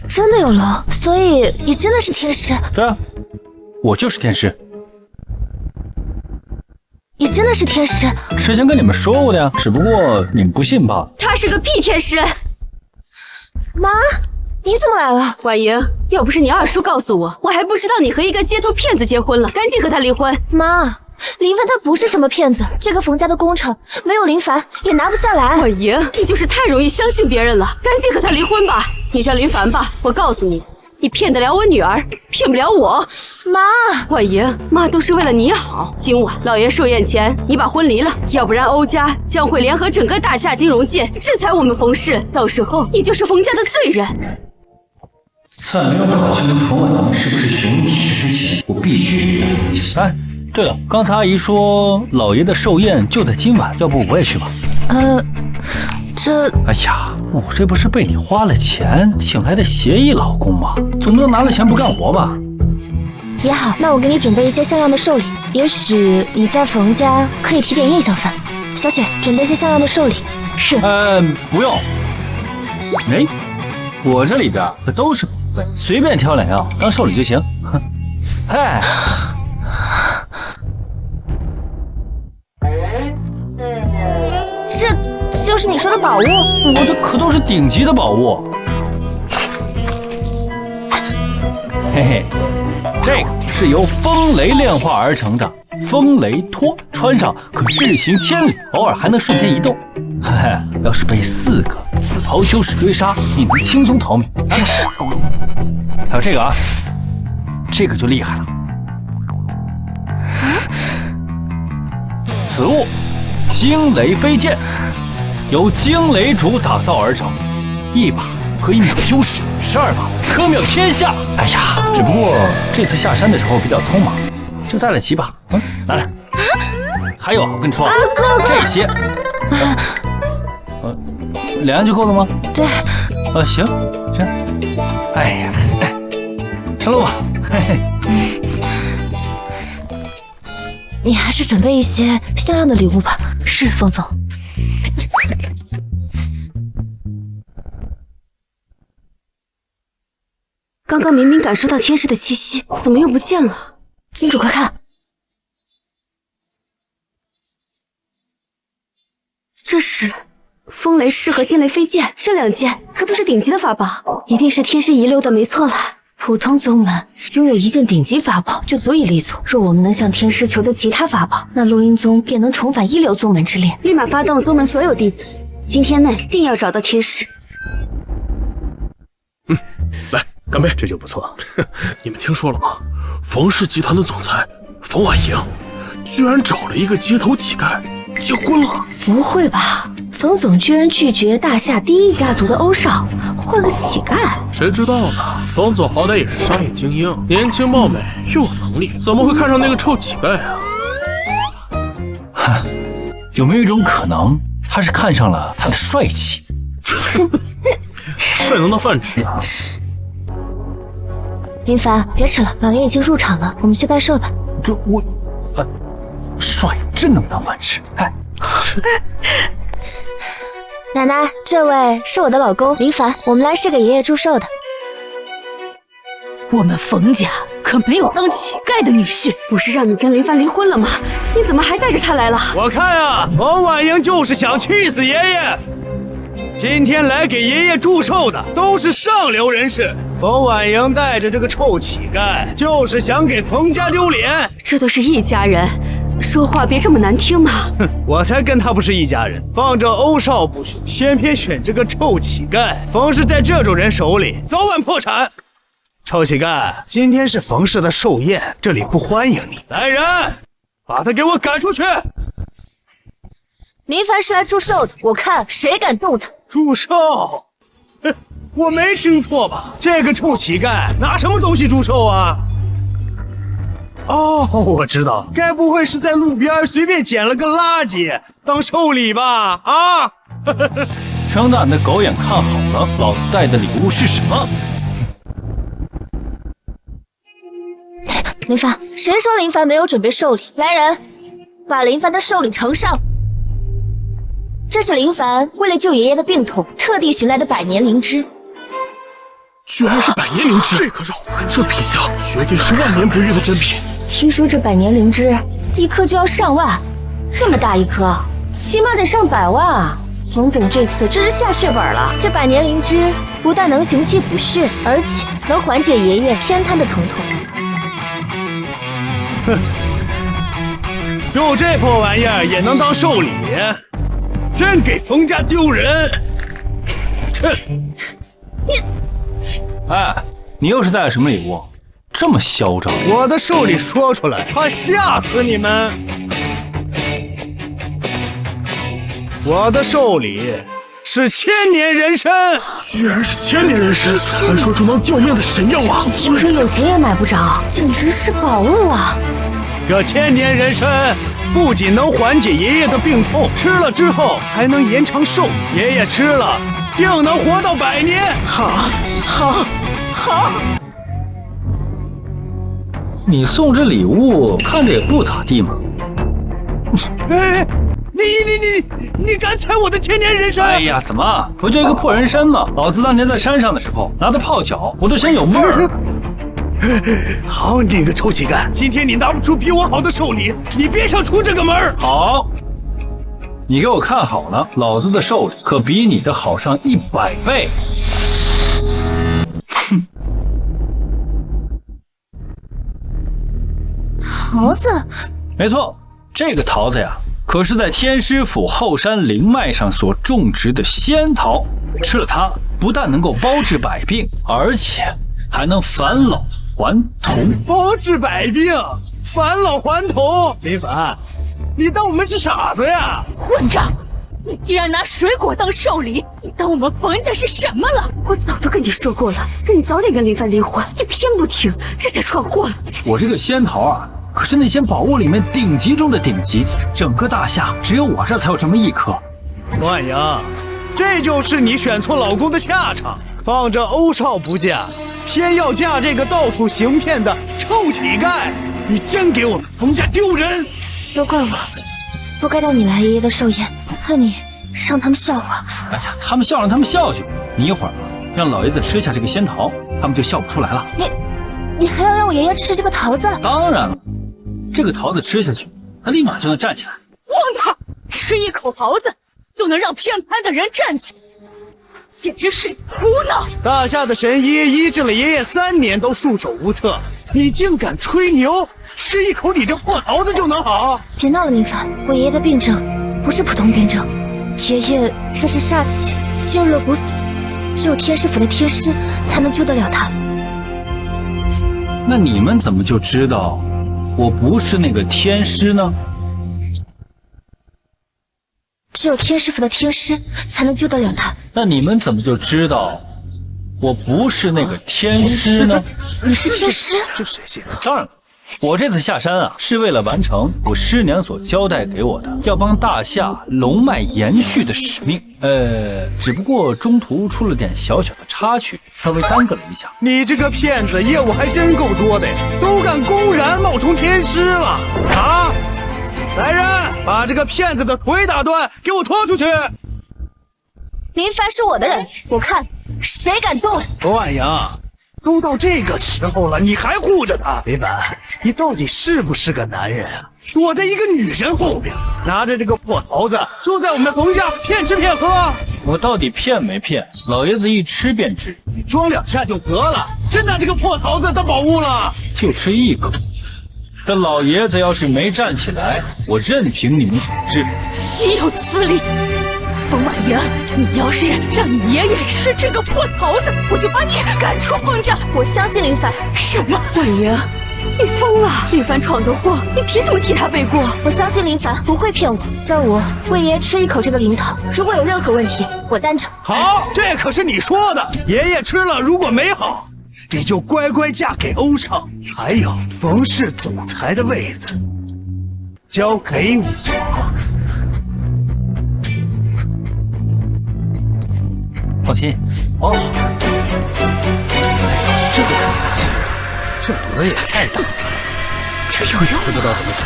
真的有龙，所以你真的是天师？对啊，我就是天师。你真的是天师？之前跟你们说过的呀，只不过你们不信罢了。他是个屁天师！妈，你怎么来了？婉莹，要不是你二叔告诉我，我还不知道你和一个街头骗子结婚了，赶紧和他离婚。妈，林凡他不是什么骗子，这个冯家的工程没有林凡也拿不下来。婉莹，你就是太容易相信别人了，赶紧和他离婚吧。你叫林凡吧，我告诉你，你骗得了我女儿，骗不了我。妈，婉莹，妈都是为了你好。今晚老爷寿宴前，你把婚离了，要不然欧家将会联合整个大夏金融界制裁我们冯氏，到时候你就是冯家的罪人。在没有搞清楚冯婉莹是不是雄女体质之前，我必须离婚。哎，对了，刚才阿姨说老爷的寿宴就在今晚，要不我也去吧？哎呀，我这不是被你花了钱请来的协议老公吗？总不能拿了钱不干活吧？也好，那我给你准备一些像样的寿礼，也许你在冯家可以提点印象分。小雪，准备些像样的寿礼。是。不用。哎，我这里边可都是宝贝，随便挑两样当寿礼就行。哼，哎。这就是你说的宝物？我这可都是顶级的宝物。嘿嘿，这个是由风雷炼化而成的风雷托，穿上可日行千里，偶尔还能瞬间移动。嘿嘿，要是被4个紫袍修士追杀，你能轻松逃命。拿着。还有这个啊，这个就厉害了。此物惊雷飞剑，由惊雷竹打造而成，一把可以秒修士，12把可秒天下。哎呀，只不过这次下山的时候比较匆忙，就带了几把。拿着。还有，我跟你说，这些，2样就够了吗？对。行。哎呀，上路吧。嘿嘿。你还是准备一些像样的礼物吧。是，冯总。刚刚明明感受到天师的气息，怎么又不见了？君主快看，这是风雷式和惊雷飞剑，这2件可都是顶级的法宝，一定是天师遗留的，没错了。普通宗门拥有1件顶级法宝就足以立足，若我们能向天师求得其他法宝，那录音宗便能重返一流宗门之列。立马发动宗门所有弟子，今天内定要找到天师。来，干杯！这就不错。你们听说了吗？冯氏集团的总裁冯婉莹居然找了一个街头乞丐结婚了。不会吧？冯总居然拒绝大夏第1家族的欧少，换个乞丐？谁知道呢？冯总好歹也是商业精英，年轻貌美又有能力，怎么会看上那个臭乞丐啊？哼，有没有一种可能，他是看上了他的帅气？帅能当饭吃啊！林凡，别吃了，老爷已经入场了，我们去拜寿吧。这我，帅真能当饭吃。哎，奶奶，这位是我的老公林凡，我们来是给爷爷祝寿的。我们冯家可没有当乞丐的女婿，不是让你跟林凡离婚了吗？你怎么还带着他来了？我看啊，冯婉莹就是想气死爷爷。今天来给爷爷祝寿的都是上流人士，冯婉莹带着这个臭乞丐，就是想给冯家丢脸。这都是一家人，说话别这么难听嘛。哼，我才跟他不是一家人，放着欧少不选，偏偏选这个臭乞丐。冯氏在这种人手里早晚破产。臭乞丐，今天是冯氏的寿宴，这里不欢迎你。来人，把他给我赶出去！林凡是来祝寿的，我看谁敢动他。祝寿？我没听错吧？这个臭乞丐拿什么东西祝寿啊？哦，我知道，该不会是在路边随便捡了个垃圾当寿礼吧？啊！撑大你的狗眼看好了，老子带的礼物是什么？林凡，谁说林凡没有准备寿礼？来人，把林凡的寿礼呈上。这是林凡为了救爷爷的病痛，特地寻来的百年灵芝。居然是百年灵芝，这个让我这品相绝对是万年不遇的珍品。听说这百年灵芝一颗就要上万，这么大一颗，起码得上百万啊！冯总这次真是下血本了。这百年灵芝不但能行气补血，而且能缓解爷爷偏瘫的疼痛。哼，用这破玩意儿也能当寿礼，真给冯家丢人！哼！哎，你又是带了什么礼物？这么嚣张！我的寿礼说出来，怕吓死你们。我的寿礼是千年人参，居然是千年人参，传说中能吊命的神药啊！听说有钱也买不着，简直是宝物啊！这千年人参不仅能缓解爷爷的病痛，吃了之后还能延长寿命。爷爷吃了，定能活到100年。好，你送这礼物看着也不咋地嘛。哎，你敢踩我的千年人参？哎呀，怎么不就一个破人参吗？老子当年在山上的时候拿它泡脚，我都嫌有味儿。好你个臭乞丐，今天你拿不出比我好的寿礼，你别想出这个门。好，你给我看好了，老子的寿礼可比你的好上100倍。哼，桃子，没错，这个桃子呀，可是在天师府后山灵脉上所种植的仙桃，吃了它不但能够包治百病，而且还能返老还童。包治百病，返老还童。林凡，你当我们是傻子呀？混账！你竟然拿水果当寿礼，你当我们冯家是什么了？我早都跟你说过了，让你早点跟林凡离婚，你偏不听，这才闯祸了。我这个仙桃啊，可是那些宝物里面顶级中的顶级，整个大夏只有我这才有这么一颗。万阳，这就是你选错老公的下场。放着欧少不嫁，偏要嫁这个到处行骗的臭乞丐，你真给我们冯家丢人！都怪我，不该让你来爷爷的寿宴，害你让他们笑话。哎呀，他们笑让他们笑去，你一会儿让老爷子吃下这个仙桃，他们就笑不出来了。你还要让我爷爷吃这个桃子？当然了，这个桃子吃下去，他立马就能站起来。荒唐！吃一口桃子就能让偏瘫的人站起来，简直是胡闹！大夏的神医医治了爷爷3年都束手无策，你竟敢吹牛？吃一口你这破桃子就能好？别闹了，林凡，我爷爷的病症不是普通病症，爷爷那是煞气侵入了骨髓，只有天师府的天师才能救得了他。那你们怎么就知道我不是那个天师呢？只有天师府的天师才能救得了他。那你们怎么就知道我不是那个天师呢？你是天师？当然了，我这次下山啊，是为了完成我师娘所交代给我的要帮大夏龙脉延续的使命。只不过中途出了点小小的插曲，稍微耽搁了一下。你这个骗子，业务还真够多的，都敢公然冒充天师了啊！来人，把这个骗子的腿打断，给我拖出去！林凡是我的人，我看谁敢动他。万阳，都到这个时候了，你还护着他？林凡，你到底是不是个男人啊？躲在一个女人后边，拿着这个破桃子，住在我们冯家骗吃骗喝。我到底骗没骗？老爷子一吃便知，你装2下就得了，真拿这个破桃子当宝物了？就吃一口。这老爷子要是没站起来，我任凭你们处置。岂有此理！冯婉莹，你要是让你爷爷吃这个破桃子，我就把你赶出冯家。我相信林凡。什么？婉莹，你疯了！林凡闯的祸，你凭什么替他背锅？我相信林凡不会骗我，让我为爷爷吃一口这个灵桃。如果有任何问题，我担着。好，这可是你说的。爷爷吃了，如果没好，你就乖乖嫁给欧少。还有冯氏总裁的位子，交给我。放心。哦，这个看大事，这赌的也太大了，这又不知道怎么想。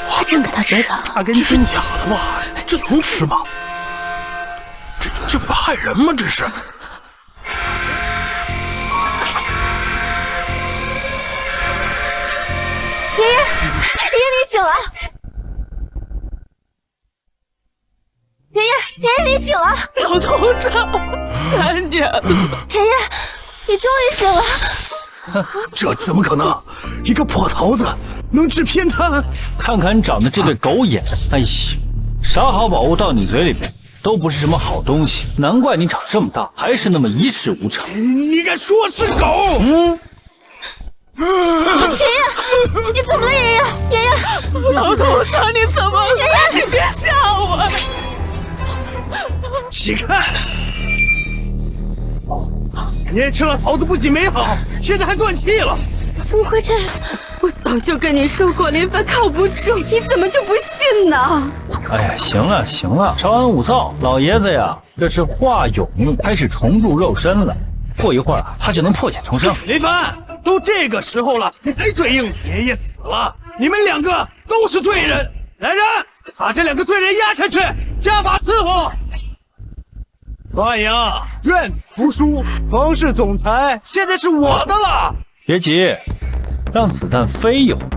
还真给他吃了。大根筋假的吧？这能吃吗？这不害人吗？这是。爷爷，你醒了！爷爷，你醒了！老头子，3年了。爷爷，你终于醒了！这怎么可能？一个破桃子能治偏瘫？看看你长的这对狗眼，哎呀，啥好宝物到你嘴里边都不是什么好东西，难怪你长这么大还是那么一事无成。你敢说是狗？爷爷，你怎么了？爷爷，爷爷，老头子，你怎么了？爷爷，你别吓我！起开！你吃了桃子不仅没好，现在还断气了。怎么会这样？我早就跟你说过林凡靠不住，你怎么就不信呢？哎呀，行了行了，稍安勿躁，老爷子呀，这是化蛹开始重入肉身了，过一会儿啊，他就能破茧重生。林凡，都这个时候了，你还嘴硬？爷爷死了，你们2个都是罪人。来人，把这2个罪人押下去，家法伺候。范阳，愿服输。冯氏总裁现在是我的了。别急，让子弹飞一会儿。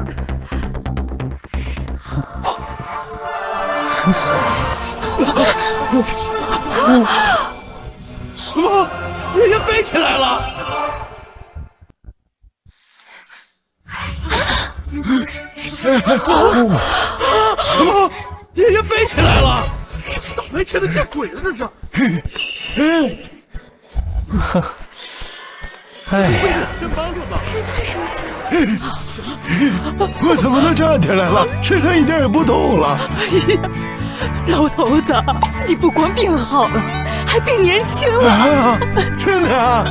什么？爷爷飞起来了！什么？爷爷飞起来了！大白天的见鬼了，这是！哎，先搬了吧。这太神奇了！我怎么能站起来了？身上一点也不痛了。哎呀，老头子，你不光病好了，还变年轻了。啊，真的啊！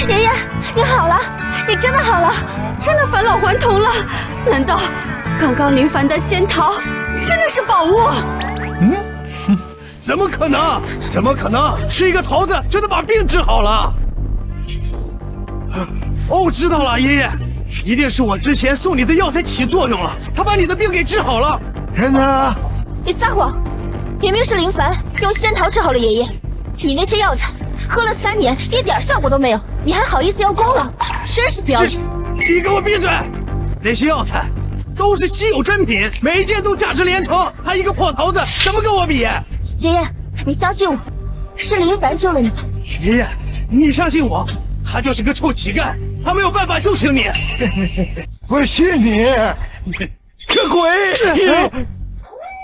爷爷，你好了，你真的好了，真的返老还童了？难道刚刚林凡的仙桃真的是宝物？怎么可能？怎么可能？吃一个桃子就能把病治好了？哦，知道了，爷爷，一定是我之前送你的药材起作用了，他把你的病给治好了。真的？你撒谎！明明是林凡用仙桃治好了爷爷，你那些药材喝了3年，一点效果都没有，你还好意思要功劳？真是不要脸！你给我闭嘴！那些药材都是稀有珍品，每一件都价值连城，还一个破桃子，怎么跟我比？爷爷，你相信我，是林凡救了你。爷爷，你相信我，他就是个臭乞丐，他没有办法救醒你。我信你，个鬼！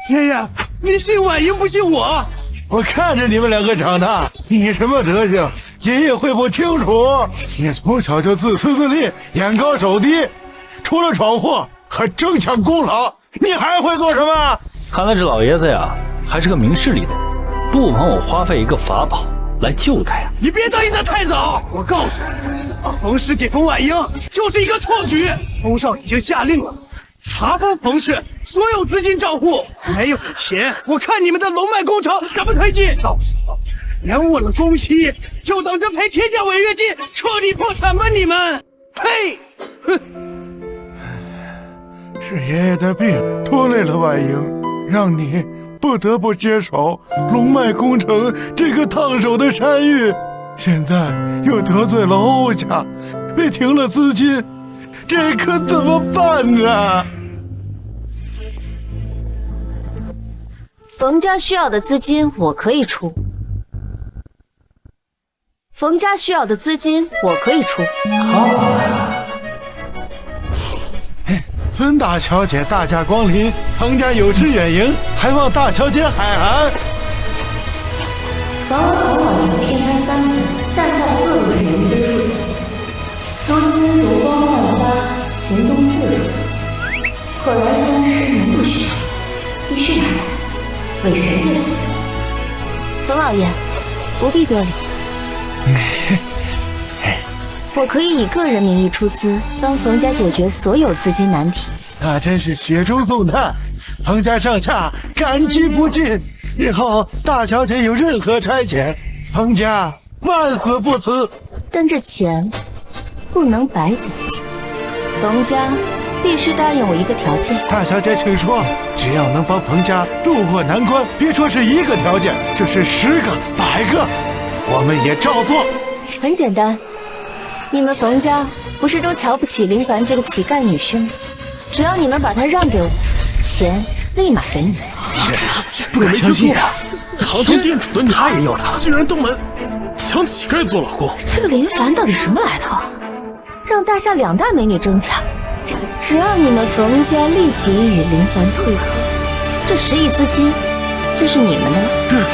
爷爷，你信婉莹不信我？我看着你们2个长大，你什么德行，爷爷会不清楚。你从小就自私自利，眼高手低，除了闯祸还争抢功劳，你还会做什么？看来这老爷子呀，还是个明事理的人，不妨我花费一个法宝来救他呀。你别答应的太早，我告诉你，把冯氏给冯婉莹就是一个错局。欧少已经下令了，查封冯氏所有资金账户，没有钱，我看你们的龙脉工程怎么推进。到时候延误了工期，就等着赔天价违约金，彻底破产吧你们！呸！哼！是爷爷的病拖累了婉莹，让你不得不接手龙脉工程这个烫手的山芋，现在又得罪了欧家，被停了资金，这可怎么办呢？冯家需要的资金我可以出，冯家需要的资金我可以出。孙大小姐大驾光临，冯家有失远迎，还望大小姐海涵。保我冯老爷子天开3年，诞下了各路人鱼的数孩子，如今夺光焕发，行动自如。可来方失明不许，必须拿下来，为神殿死。冯老爷，不必多礼。我可以以个人名义出资，帮冯家解决所有资金难题。那真是雪中送炭，冯家上下感激不尽。日后大小姐有任何差遣，冯家万死不辞。但这钱不能白给，冯家必须答应我一个条件。大小姐请说，只要能帮冯家渡过难关，别说是一个条件，就是10个、100个，我们也照做。很简单，你们冯家不是都瞧不起林凡这个乞丐女婿吗？只要你们把她让给我，钱立马给你们。不敢相信啊！堂堂店主的女儿也有了，居然登门抢乞丐做老公。这个林凡到底什么来头啊？让大夏2大美女争抢，只要你们冯家立即与林凡退合，这10亿资金就是你们的了。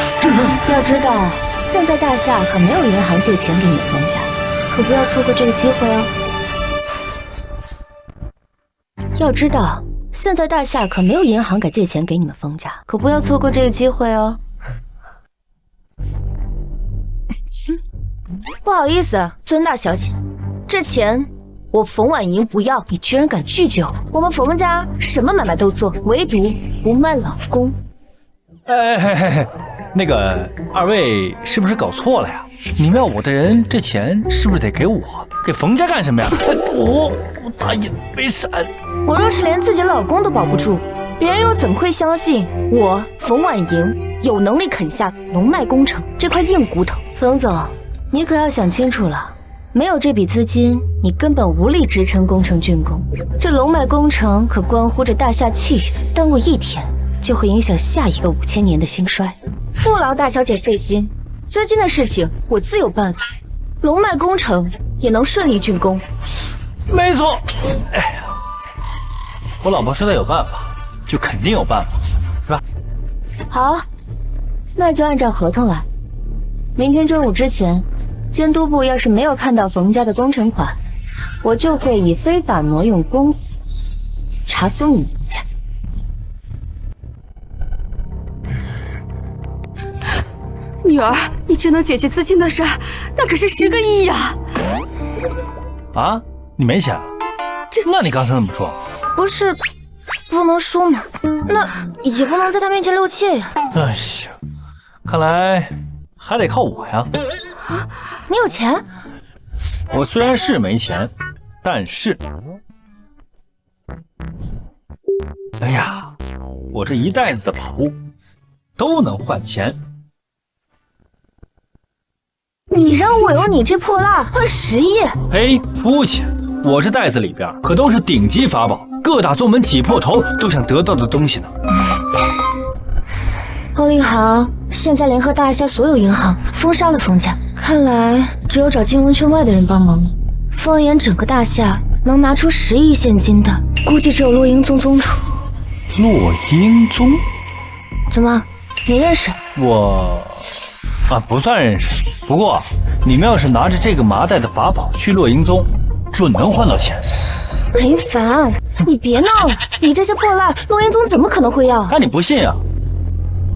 要知道，现在大夏可没有银行借钱给你们冯家，可不要错过这个机会哦。要知道，现在大夏可没有银行敢借钱给你们冯家，可不要错过这个机会哦。不好意思，尊大小姐，这钱我冯婉莹不要。你居然敢拒绝我！我们冯家什么买卖都做，唯独不卖老公。嘿，那个2位是不是搞错了呀？你们要我的人，这钱是不是得给我？给冯家干什么呀？我大眼没闪。我若是连自己老公都保不住，别人又怎会相信我冯婉莹有能力啃下龙脉工程这块硬骨头？冯总，你可要想清楚了，没有这笔资金，你根本无力支撑工程竣工。这龙脉工程可关乎着大夏气运，耽误1天就会影响下一个5000年的兴衰。不劳大小姐费心，资金的事情我自有办法，龙脉工程也能顺利竣工。没错，哎呀，我老婆说她有办法，就肯定有办法，是吧？好，那就按照合同来。明天中午之前，监督部要是没有看到冯家的工程款，我就会以非法挪用公款查封你们冯家。女儿，你真能解决资金的事，那可是10个亿呀！啊，你没钱啊？那你刚才怎么说？不是不能说吗？那也不能在他面前露怯呀。哎呀，看来还得靠我呀。你有钱？我虽然是没钱，但是，哎呀，我这一袋子的宝物都能换钱。你让我用你这破烂换10亿？嘿，肤浅！我这袋子里边可都是顶级法宝，各大宗门挤破头都想得到的东西呢。欧银行现在联合大夏所有银行封杀了冯家，看来只有找金融圈外的人帮忙了。放眼整个大夏，能拿出10亿现金的，估计只有落英宗宗主。落英宗？怎么，你认识？我不算认识。不过你们要是拿着这个麻袋的法宝去落英宗，准能换到钱。林凡，你别闹了，你这些破烂，落英宗怎么可能会要？那你不信啊？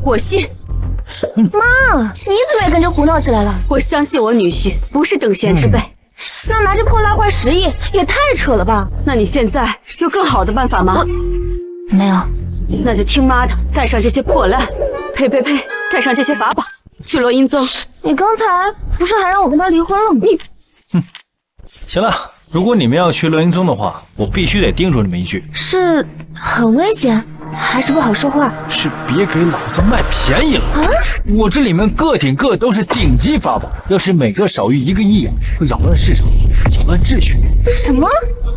我信。妈，你怎么也跟着胡闹起来了？我相信我女婿不是等闲之辈。那拿着破烂换10亿，也太扯了吧？那你现在有更好的办法吗？没有。那就听妈的，带上这些破烂，呸，带上这些法宝去落英宗。你刚才不是还让我跟他离婚了吗？行了，如果你们要去落英宗的话，我必须得叮嘱你们一句：是很危险，还是不好说话？是别给老子卖便宜了啊！我这里面个顶个都是顶级法宝，要是每个少于1个亿，会扰乱市场，搅乱秩序。什么？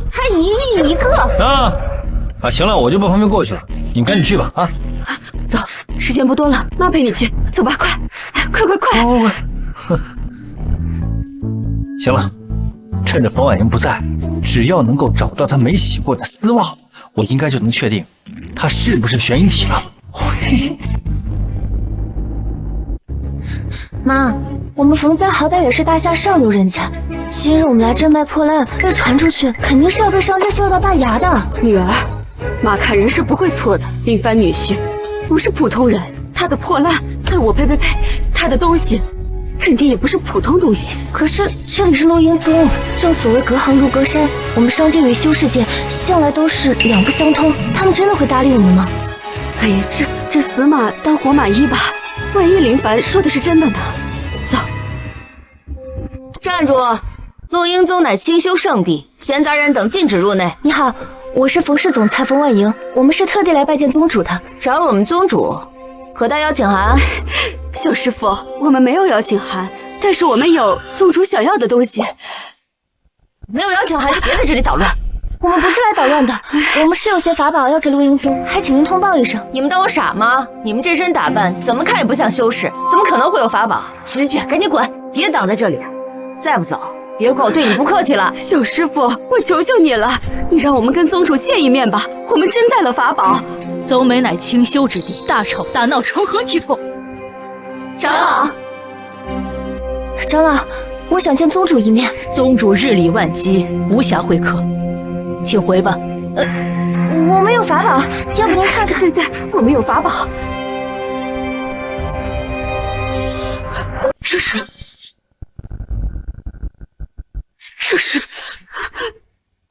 还1亿1个？行了，我就不方便过去了，你赶紧去吧啊！走，时间不多了，妈陪你去，走吧，快！行了，趁着冯婉莹不在，只要能够找到她没洗过的丝袜，我应该就能确定她是不是玄阴体了。妈，我们冯家好歹也是大夏上流人家，今日我们来这卖破烂，被传出去，肯定是要被商家笑到大牙的。女儿，妈看人是不会错的，林凡女婿不是普通人，他的破烂，呸，他的东西肯定也不是普通东西。可是这里是落英宗，正所谓隔行如隔山，我们商界与修世界向来都是两不相通，他们真的会搭理我们吗？哎呀，这死马当活马医吧，万一林凡说的是真的呢？走，站住！落英宗乃清修圣地，闲杂人等禁止入内。你好，我是冯氏总裁冯万莹，我们是特地来拜见宗主的。找我们宗主，可带邀请函？小师傅，我们没有邀请函，但是我们有宗主想要的东西。没有邀请函就别在这里捣乱。我们不是来捣乱的，我们是有些法宝要给落英宗，还请您通报一声。你们当我傻吗？你们这身打扮怎么看也不像修士，怎么可能会有法宝？去，赶紧滚，别挡在这里！再不走，别怪我对你不客气了。小师傅，我求求你了，你让我们跟宗主见一面吧，我们真带了法宝。邹美乃清修之地，大吵大闹成何体统？长老，我想见宗主一面。宗主日理万机，无暇会客，请回吧。我们有法宝，要不您看看？对，我们有法宝。这是，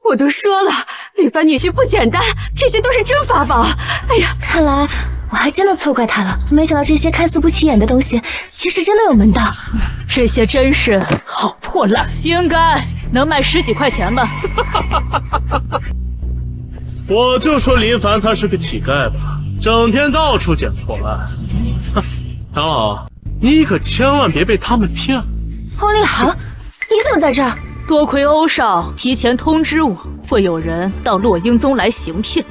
我都说了，林凡女婿不简单，这些都是真法宝。哎呀，看来我还真的错怪他了，没想到这些看似不起眼的东西，其实真的有门道。这些真是好破烂，应该能卖10几块钱吧。我就说林凡他是个乞丐吧，整天到处捡破烂。哼，长老，你可千万别被他们骗了。欧立豪，你怎么在这儿？多亏欧少提前通知我，会有人到落英宗来行骗，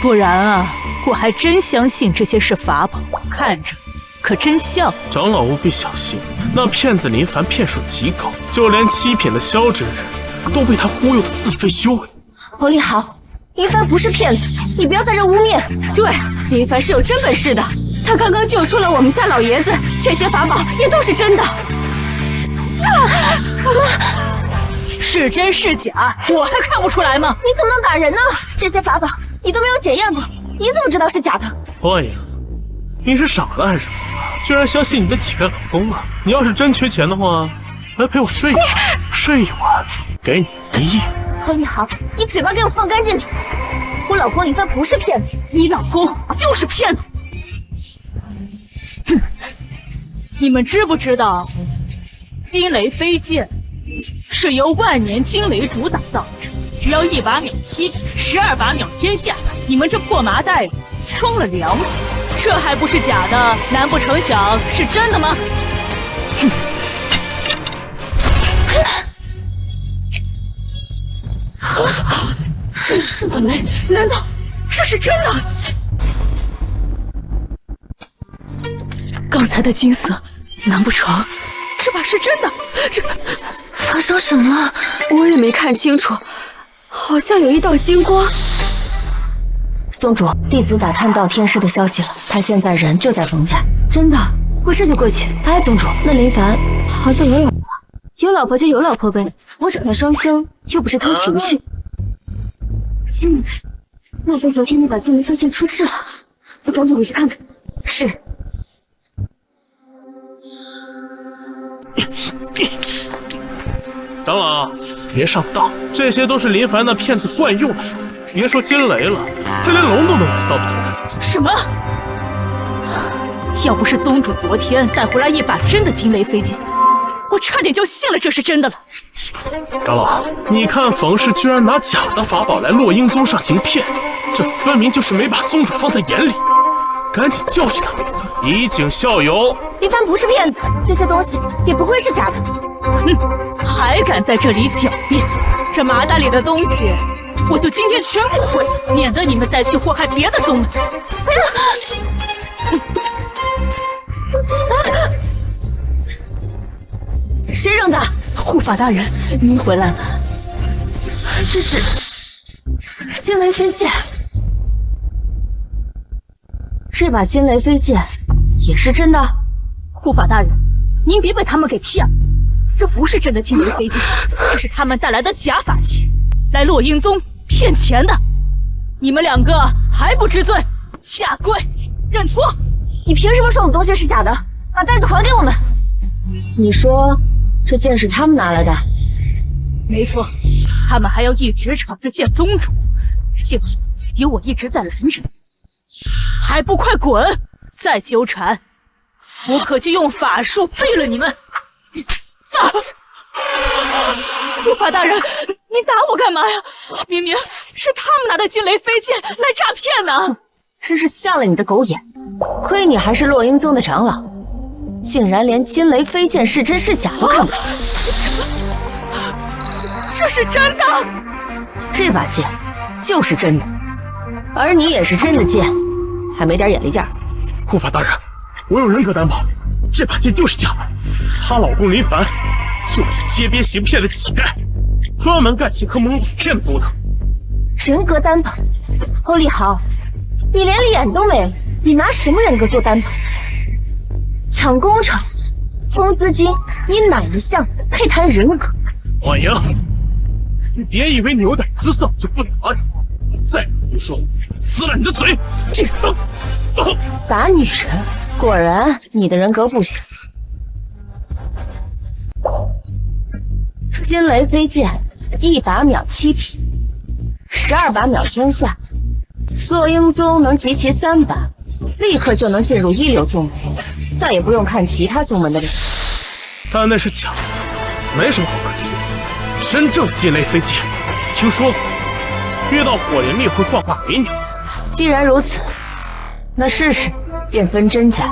不然啊，我还真相信这些是法宝，看着可真像。长老务必小心，那骗子林凡骗术极高，就连7品的萧之人都被他忽悠的自废修为。欧立豪，林凡不是骗子，你不要在这污蔑。对，林凡是有真本事的，他刚刚救出了我们家老爷子，这些法宝也都是真的。是真是假，我还看不出来吗？你怎么能打人呢？这些法宝你都没有检验过，你怎么知道是假的？冯万莹，你是傻了还是疯了？居然相信你的乞丐老公了？你要是真缺钱的话，来陪我睡一晚，睡一晚给你1亿。欧立豪，你嘴巴给我放干净点！我老公林凡不是骗子，你老公就是骗子。哼，你们知不知道，金雷飞剑是由万年金雷主打造的，只要1把秒7品，12把秒天下。你们这破麻袋充了2把，这还不是假的？难不成想是真的吗？哼！气死我了！难道这是真的？刚才的金色，难不成这把是真的？这发生什么了？我也没看清楚，好像有一道金光。宗主，弟子打探到天师的消息了，他现在人就在冯家。真的？我这就过去。哎，宗主，那林凡好像有老婆。有老婆就有老婆呗，我找他双修又不是偷情绪。金雷，莫非昨天那把金雷飞剑出事了？我赶紧回去看看。是。长老，别上当，这些都是林凡那骗子惯用的术。别说金雷了，他连龙都能伪造得出来。什么？要不是宗主昨天带回来1把真的金雷飞剑，我差点就信了这是真的了。长老，你看冯氏居然拿假的法宝来落英宗上行骗，这分明就是没把宗主放在眼里。赶紧教训他，以儆效尤。林凡不是骗子，这些东西也不会是假的。哼，还敢在这里狡辩？这麻袋里的东西，我就今天全部毁了，免得你们再去祸害别的宗门。谁扔的？护法大人，您回来了。这是金雷飞剑，这把金雷飞剑也是真的？护法大人，您别被他们给骗了，这不是真的金雷飞剑，这是他们带来的假法器，来落英宗骗钱的。你们2个还不知罪，下跪认错！你凭什么说我们东西是假的？把袋子还给我们！你说这剑是他们拿来的？没错，他们还要一直吵着见宗主，幸好有我一直在拦着。还不快滚！再纠缠，我可就用法术废了你们！放肆！护法大人，你打我干嘛呀？明明是他们拿的金雷飞剑来诈骗呢！真是瞎了你的狗眼！亏你还是落英宗的长老，竟然连金雷飞剑是真是假都看不出来。这是真的！这把剑就是真的，而你也是真的剑，还没点眼力劲儿。护法大人，我有人格担保，这把剑就是假的。她老公林凡就是街边行骗的乞丐，专门干些坑蒙拐骗的勾当。人格担保？欧丽豪，你连脸都没了，你拿什么人格做担保？抢工程、封资金，你哪一项配谈人格？婉莹，你别以为你有点姿色就不打你，再不说撕了你的嘴！打女人，果然你的人格不行。金雷飞剑1把秒7匹，12把秒天下。落英宗能集齐3把，立刻就能进入一流宗门，再也不用看其他宗门的脸色。但那是假的，没什么好可惜的。真正金雷飞剑，听说过，遇到火灵力会幻化为鸟。既然如此，那试试便分真假。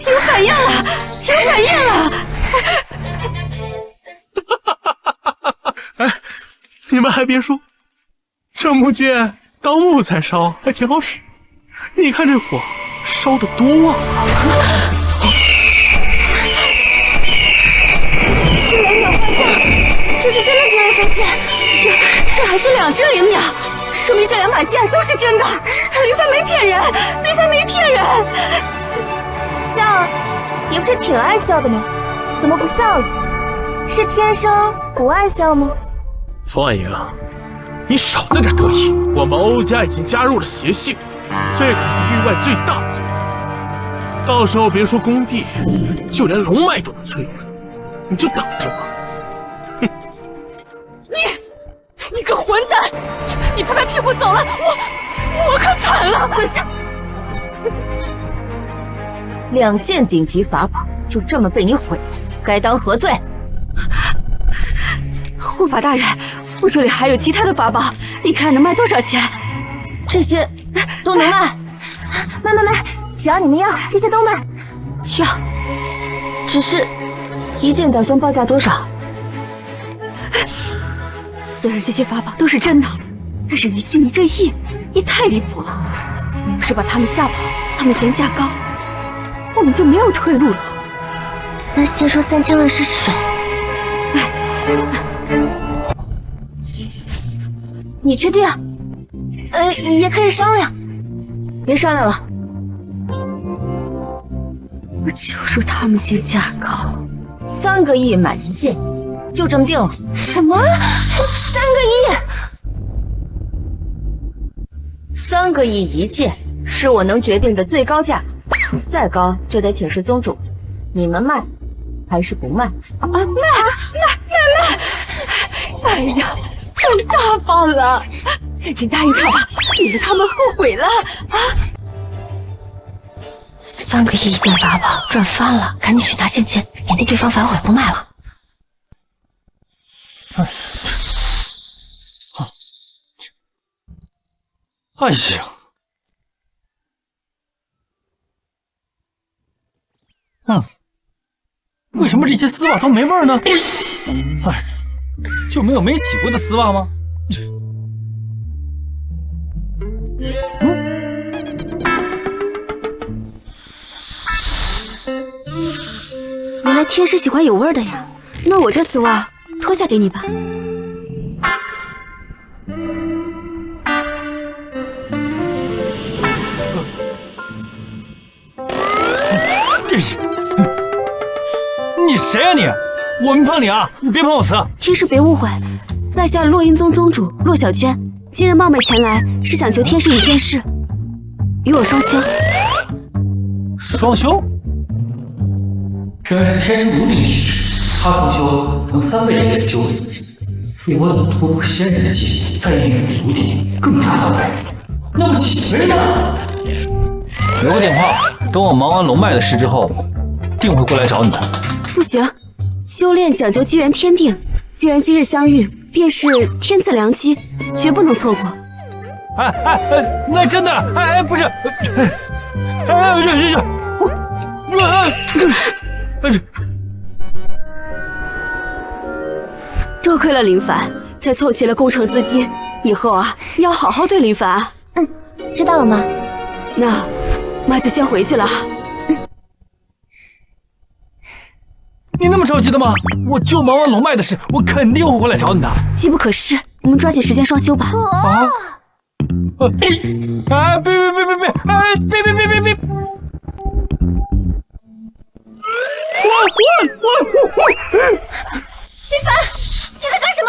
有反应了，有反应了！哎，你们还别说，这木剑当木材烧还挺好使。你看这火烧得多旺啊！是雷鸟画像，这是真的金雷飞剑，这还是2只灵鸟，说明这2把剑都是真的。林凡没骗人，林凡没骗人。笑啊，你不是挺爱笑的吗？怎么不笑了？是天生不爱笑吗？冯婉莹，你少在这得意。我们欧家已经加入了邪性，这可是域外最大的宗门，到时候别说工地，就连龙脉都能摧毁。你就等着吧。哼！你个混蛋！你拍拍屁股走了，我可惨了！跪下！2件顶级法宝就这么被你毁了，该当何罪？护法大人，我这里还有其他的法宝，你看能卖多少钱？这些都能卖，卖，只要你们要，这些都卖。要，只是一件打算报价多少？虽然这些法宝都是真的，但是1件1个亿，你太离谱了！要是把他们吓跑，他们嫌价高，我们就没有退路了。那先说3000万试试水。你确定？也可以商量。别商量了，我就说他们嫌价高。 3个亿买1件，就这么定了。什么？3个亿？3个亿1件是我能决定的最高价，再高就得请示宗主。你们卖还是不卖？卖！哎呀，真大方了，赶紧答应他吧，免得他们后悔了啊！3个亿1件法宝赚翻了，赶紧去拿现金，免得对方反悔不卖了。哎呀，为什么这些丝袜都没味儿呢？哎，就没有没洗过的丝袜吗？原来天师喜欢有味儿的呀，那我这丝袜脱下给你吧。你谁呀你？我没碰你啊，你别碰我瓷。天师别误会，在下落英宗宗主洛小娟，今日冒昧前来，是想求天师一件事，与我双修。双修？这是天生无力体质，他同修同3倍的修为。如果你突破仙人的境界，再遇此毒点，更加翻倍，那么岂非呢？留个电话，等我忙完龙脉的事之后，定会过来找你的。不行，修炼讲究机缘天定，既然今日相遇，便是天赐良机，绝不能错过。那真的，不是，多亏了林凡，才凑齐了工程资金。以后啊，要好好对林凡啊。知道了吗？那妈就先回去了。你那么着急的吗？我就忙完龙脉的事，我肯定会回来找你的。机不可失，我们抓紧时间双修吧。别！林凡，你在干什么？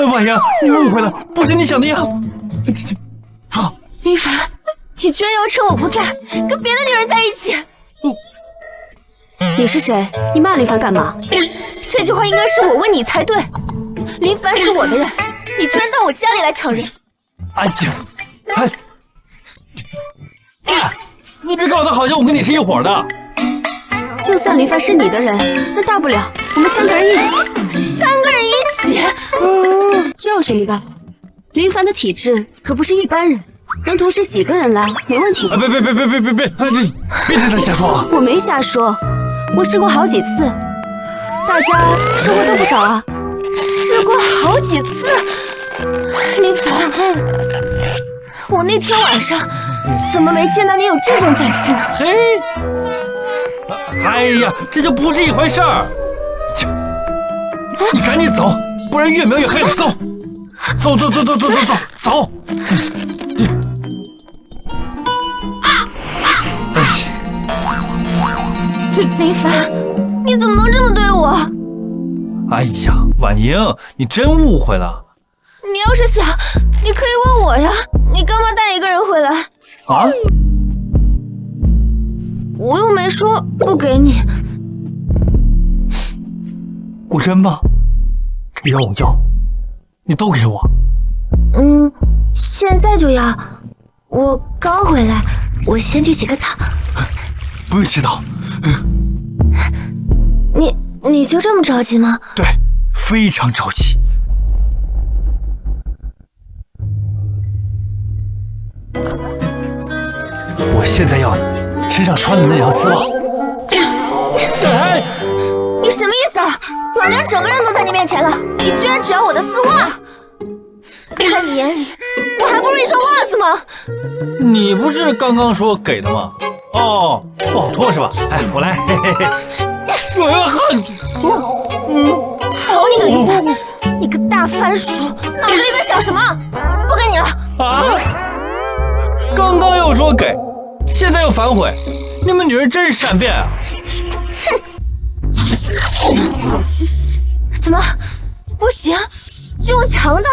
婉莹，你误会了，不是你想的样。闯！林凡，你居然要趁我不在，跟别的女人在一起！你是谁？你骂林凡干嘛？这句话应该是我问你才对。林凡是我的人，你居然到我家里来抢人！安静！你别搞得好像我跟你是一伙的。就算林凡是你的人，那大不了我们3个人一起。3个人一起？这有什么的？林凡的体质可不是一般人，能同时几个人来没问题的。别在这瞎说啊！我没瞎说，我试过好几次，大家收获都不少啊。试过好几次？林凡，我那天晚上怎么没见到你有这种本事呢？嘿，哎呀，这就不是一回事儿。你赶紧走，不然越描越黑了。走。林凡，你怎么能这么对我？哎呀，婉莹，你真误会了。你要是想，你可以问我呀。你干嘛带一个人回来？啊？我又没说不给你。果真吗？只要我要，你都给我。现在就要。我刚回来，我先去洗个澡。不用洗澡。你就这么着急吗？对，非常着急。我现在要你身上穿的那条丝袜。你什么意思啊？老娘整个人都在你面前了，你居然只要我的丝袜？在你眼里，我还不如一双袜子吗？你不是刚刚说给的吗？哦，不好脱是吧？我来。好你个林凡，你个大番薯，脑子里在想什么？不给你了。啊！刚刚又说给，现在又反悔，你们女人真是善变啊！怎么不行？就用强的？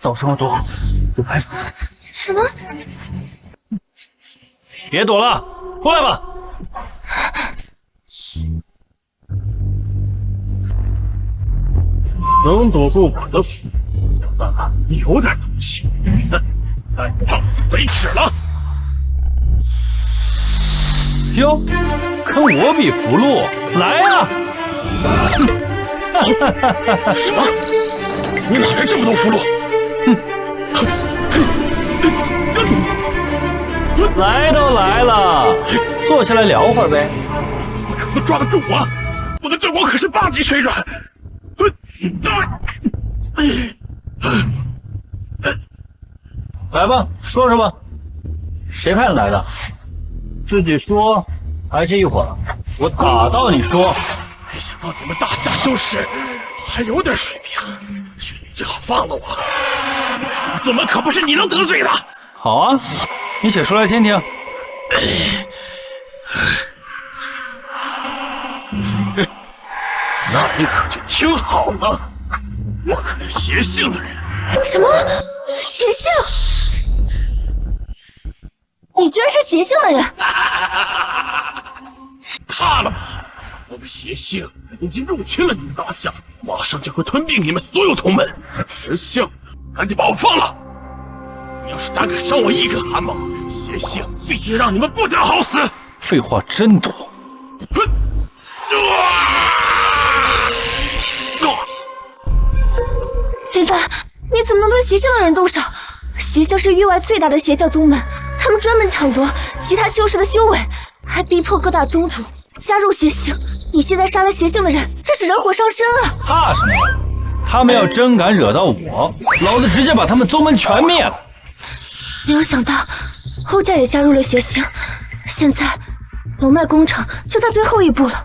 到时候躲好，有埋伏。什么？别躲了，过来吧。能躲过我的斧，小子，你有点东西。到此为止了。哟，跟我比符箓，来呀！什么？你哪来这么多符箓？来都来了，坐下来聊会儿呗。怎么可能抓得住我？我的对我可是8级水软。来吧，说说吧，谁派你来的？自己说，还是一会儿我打到你说。没想到你们大夏修士还有点水平，去你最好放了我。你宗门可不是你能得罪的。好啊，你写出来听听。那你可就听好了，我可是邪性的人。什么？邪性？你居然是邪性的人！怕了吗？我们邪性已经入侵了你们大夏，马上就会吞并你们所有同门。识相，赶紧把我放了！你要是胆敢伤我一根汗毛，邪性必定让你们不得好死！废话真多。林凡，你怎么能对邪性的人动手？邪教是域外最大的邪教宗门，他们专门抢夺其他修士的修为，还逼迫各大宗主加入邪性。你现在杀了邪性的人，这是人火伤身啊！怕什么呀？他们要真敢惹到我，老子直接把他们宗门全灭了。没有想到欧家也加入了邪性，现在龙脉工程就在最后一步了。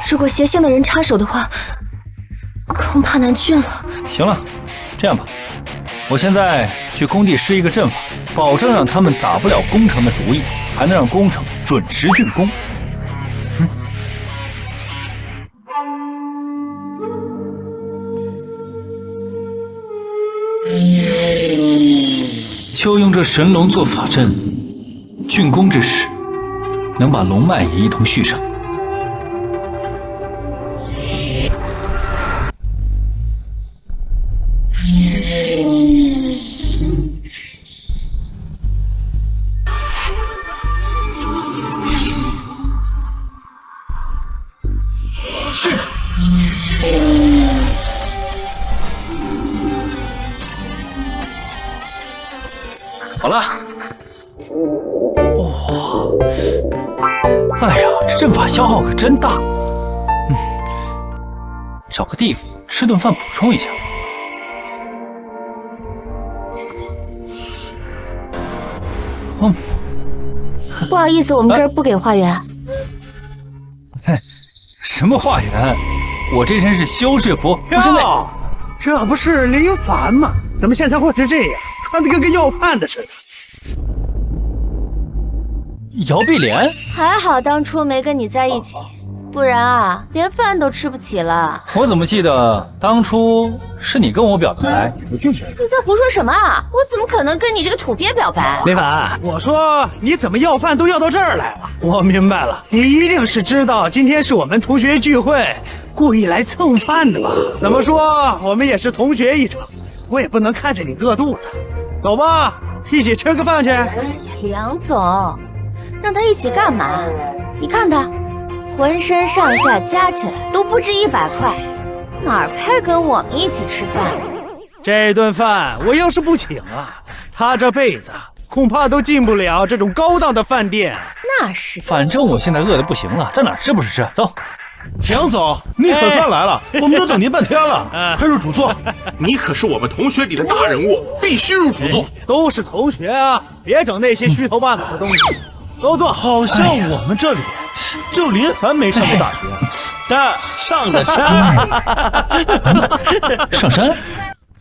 如果邪性的人插手的话，恐怕难拒了。行了，这样吧，我现在去工地施一个阵法，保证让他们打不了攻城的主意，还能让工程准时竣工。就用这神龙做法阵，竣工之时，能把龙脉也一同续上。好了，哇，哎呀，这阵法消耗可真大。找个地方吃顿饭补充一下。不好意思，我们这儿不给化缘。什么化缘？我这身是修士服，不是那……这不是林凡吗？怎么现在会是这样，穿得跟个要饭的似的？姚碧莲，还好当初没跟你在一起，不然啊，连饭都吃不起了。我怎么记得当初是你跟我表白，你不拒绝？你在胡说什么啊？我怎么可能跟你这个土鳖表白？林凡，我说你怎么要饭都要到这儿来了？我明白了，你一定是知道今天是我们同学聚会，故意来蹭饭的吧？怎么说，我们也是同学一场，我也不能看着你饿肚子。走吧，一起吃个饭去。梁总，让他一起干嘛？你看他，浑身上下加起来都不止100块，哪儿配跟我们一起吃饭？这顿饭我要是不请啊，他这辈子恐怕都进不了这种高档的饭店。那是，反正我现在饿得不行了，在哪儿吃不是吃？走。梁总，你可算来了，我们都等您半天了，快入主座。你可是我们同学里的大人物，必须入主座。都是同学啊，别整那些虚头巴脑的东西。都坐。好像我们这里就林凡没上过大学，但上的山。上山？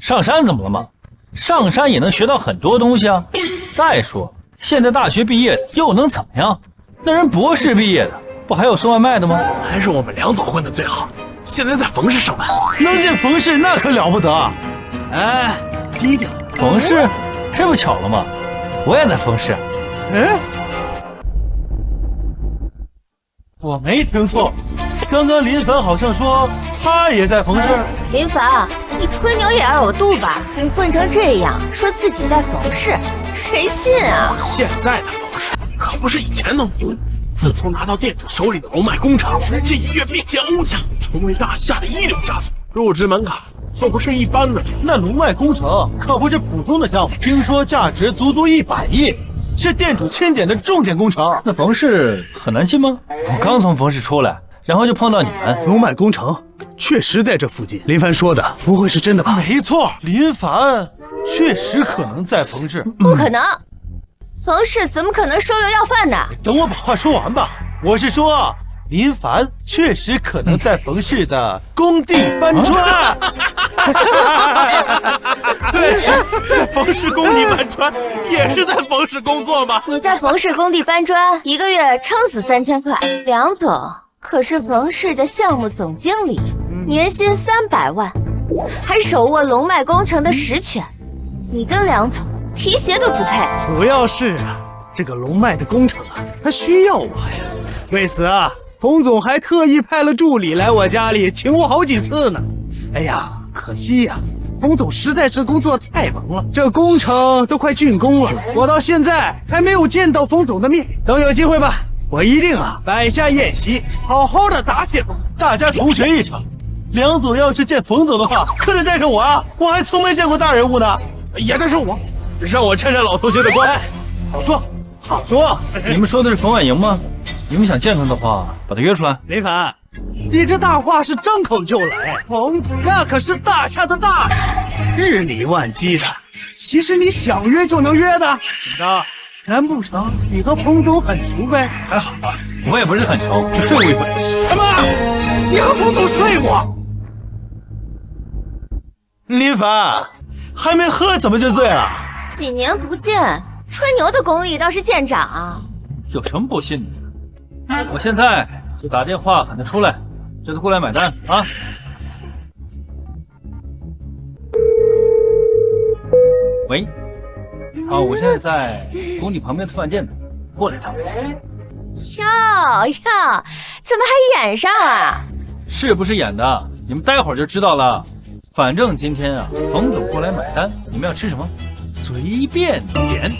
上山怎么了吗？上山也能学到很多东西啊。再说，现在大学毕业又能怎么样？那人博士毕业的，不还有送外卖的吗？还是我们梁总混得最好，现在在冯氏上班。能进冯氏那可了不得。哎，低调。冯氏？这不巧了吗？我也在冯氏。哎，我没听错，刚刚林凡好像说他也在冯氏。林凡，你吹牛也要有度吧？你混成这样，说自己在冯氏，谁信啊？现在的冯氏可不是以前的我。自从拿到店主手里的龙脉工厂，直接一跃并肩欧家，成为大夏的一流家族。入职门槛可不是一般的。那龙脉工程可不是普通的项目，听说价值足足100亿，是店主钦点的重点工程。那冯氏很难进吗？我刚从冯氏出来，然后就碰到你们。龙脉工程确实在这附近，林凡说的不会是真的吧？没错，林凡确实可能在冯氏。不可能，冯氏怎么可能收留要饭的？等我把话说完吧。我是说，林凡确实可能在冯氏的工地搬砖。对，在冯氏工地搬砖也是在冯氏工作吗？你在冯氏工地搬砖，一个月撑死3000块。梁总可是冯氏的项目总经理，年薪300万，还手握龙脉工程的实权。你跟梁总提鞋都不配。主要是啊，这个龙脉的工程啊，他需要我呀。为此啊，冯总还特意派了助理来我家里请我好几次呢。哎呀，可惜呀，冯总实在是工作太忙了，这工程都快竣工了，我到现在还没有见到冯总的面。等有机会吧，我一定啊摆下宴席，好好的答谢冯总。大家同学一场。梁总要是见冯总的话，可得带上我啊！我还从没见过大人物呢。也带上我，让我沾沾老同学的光。好说，好说。你们说的是冯婉莹吗？你们想见他的话，把他约出来。林凡，你这大话是张口就来，冯子那可是大夏的大人，日理万机的，其实你想约就能约的。怎么着？难不成你和冯总很熟呗？还好吧，我也不是很熟，就睡过一回。什么？你和冯总睡过？林凡，还没喝怎么就醉了？几年不见，吹牛的功力倒是见长啊。有什么不信的？我现在就打电话喊他出来，叫他过来买单啊！喂，我现在在工地旁边的饭店呢，过来一趟。哟，怎么还演上啊？是不是演的？你们待会儿就知道了。反正今天啊，冯总过来买单，你们要吃什么，随便点。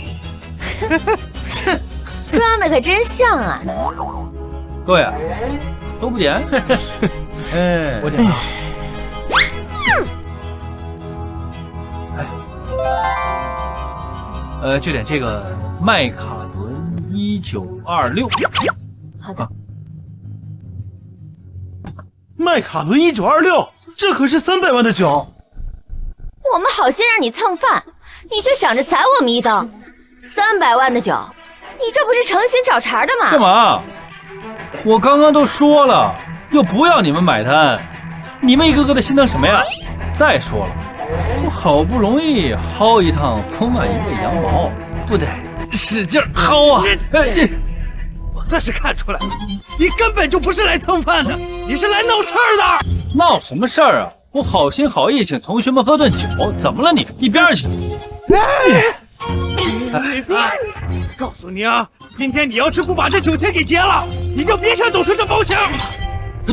装的可真像啊！各位啊，都不点？我点了。就点这个麦卡伦1926。好的。麦卡伦1926，这可是300万的酒。我们好心让你蹭饭，你却想着宰我们一刀。300万的酒，你这不是诚心找茬的吗？干嘛？我刚刚都说了，又不要你们买单，你们一个个的心疼什么呀？再说了，我好不容易薅一趟冯婉莹的羊毛，不得使劲薅啊！我算是看出来了，你根本就不是来蹭饭的，你是来闹事儿的。闹什么事儿啊？我好心好意请同学们喝顿酒，怎么了你？一边去！告诉你啊，今天你要是不把这酒钱给结了，你就别想走出这包厢。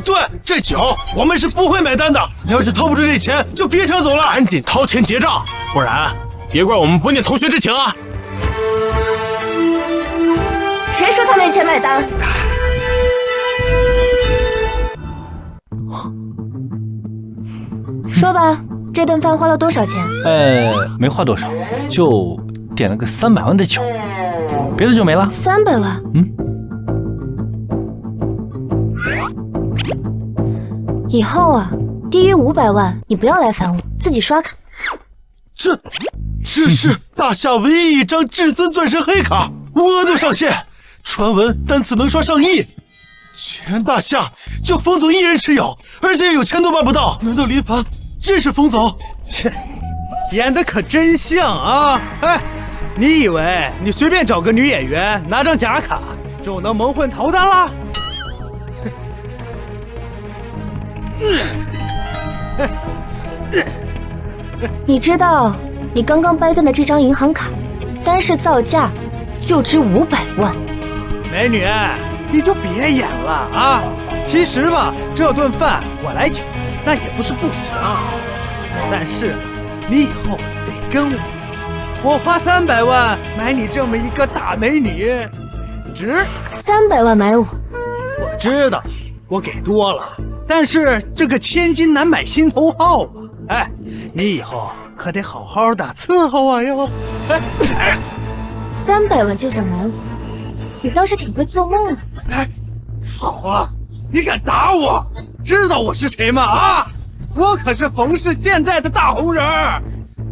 对，这酒我们是不会买单的。要是掏不出这钱，就别想走了，赶紧掏钱结账，不然别怪我们不念同学之情啊！谁说他没钱买单？说吧，这顿饭花了多少钱？没花多少，就点了个300万的酒，别的就没了。300万？以后啊，低于500万你不要来烦我，自己刷卡。这是大夏唯一一张至尊钻石黑卡，无额度上限，传闻单次能刷上亿。全大夏就冯总一人持有，而且有钱都办不到。难道林凡认识冯总？切，演的可真像啊！哎，你以为你随便找个女演员拿张假卡就能蒙混逃单了？你知道你刚刚掰断的这张银行卡，单是造价就值500万。美女，你就别演了啊！其实嘛，这顿饭我来请，那也不是不行。但是你以后得跟我花300万买你这么一个大美女，值300万买我？我知道我给多了，但是这个千金难买心头好嘛。哎，你以后可得好好的伺候我哟。300万就想买我，你倒是挺会做梦的。好啊，你敢打我？知道我是谁吗？啊，我可是冯氏现在的大红人，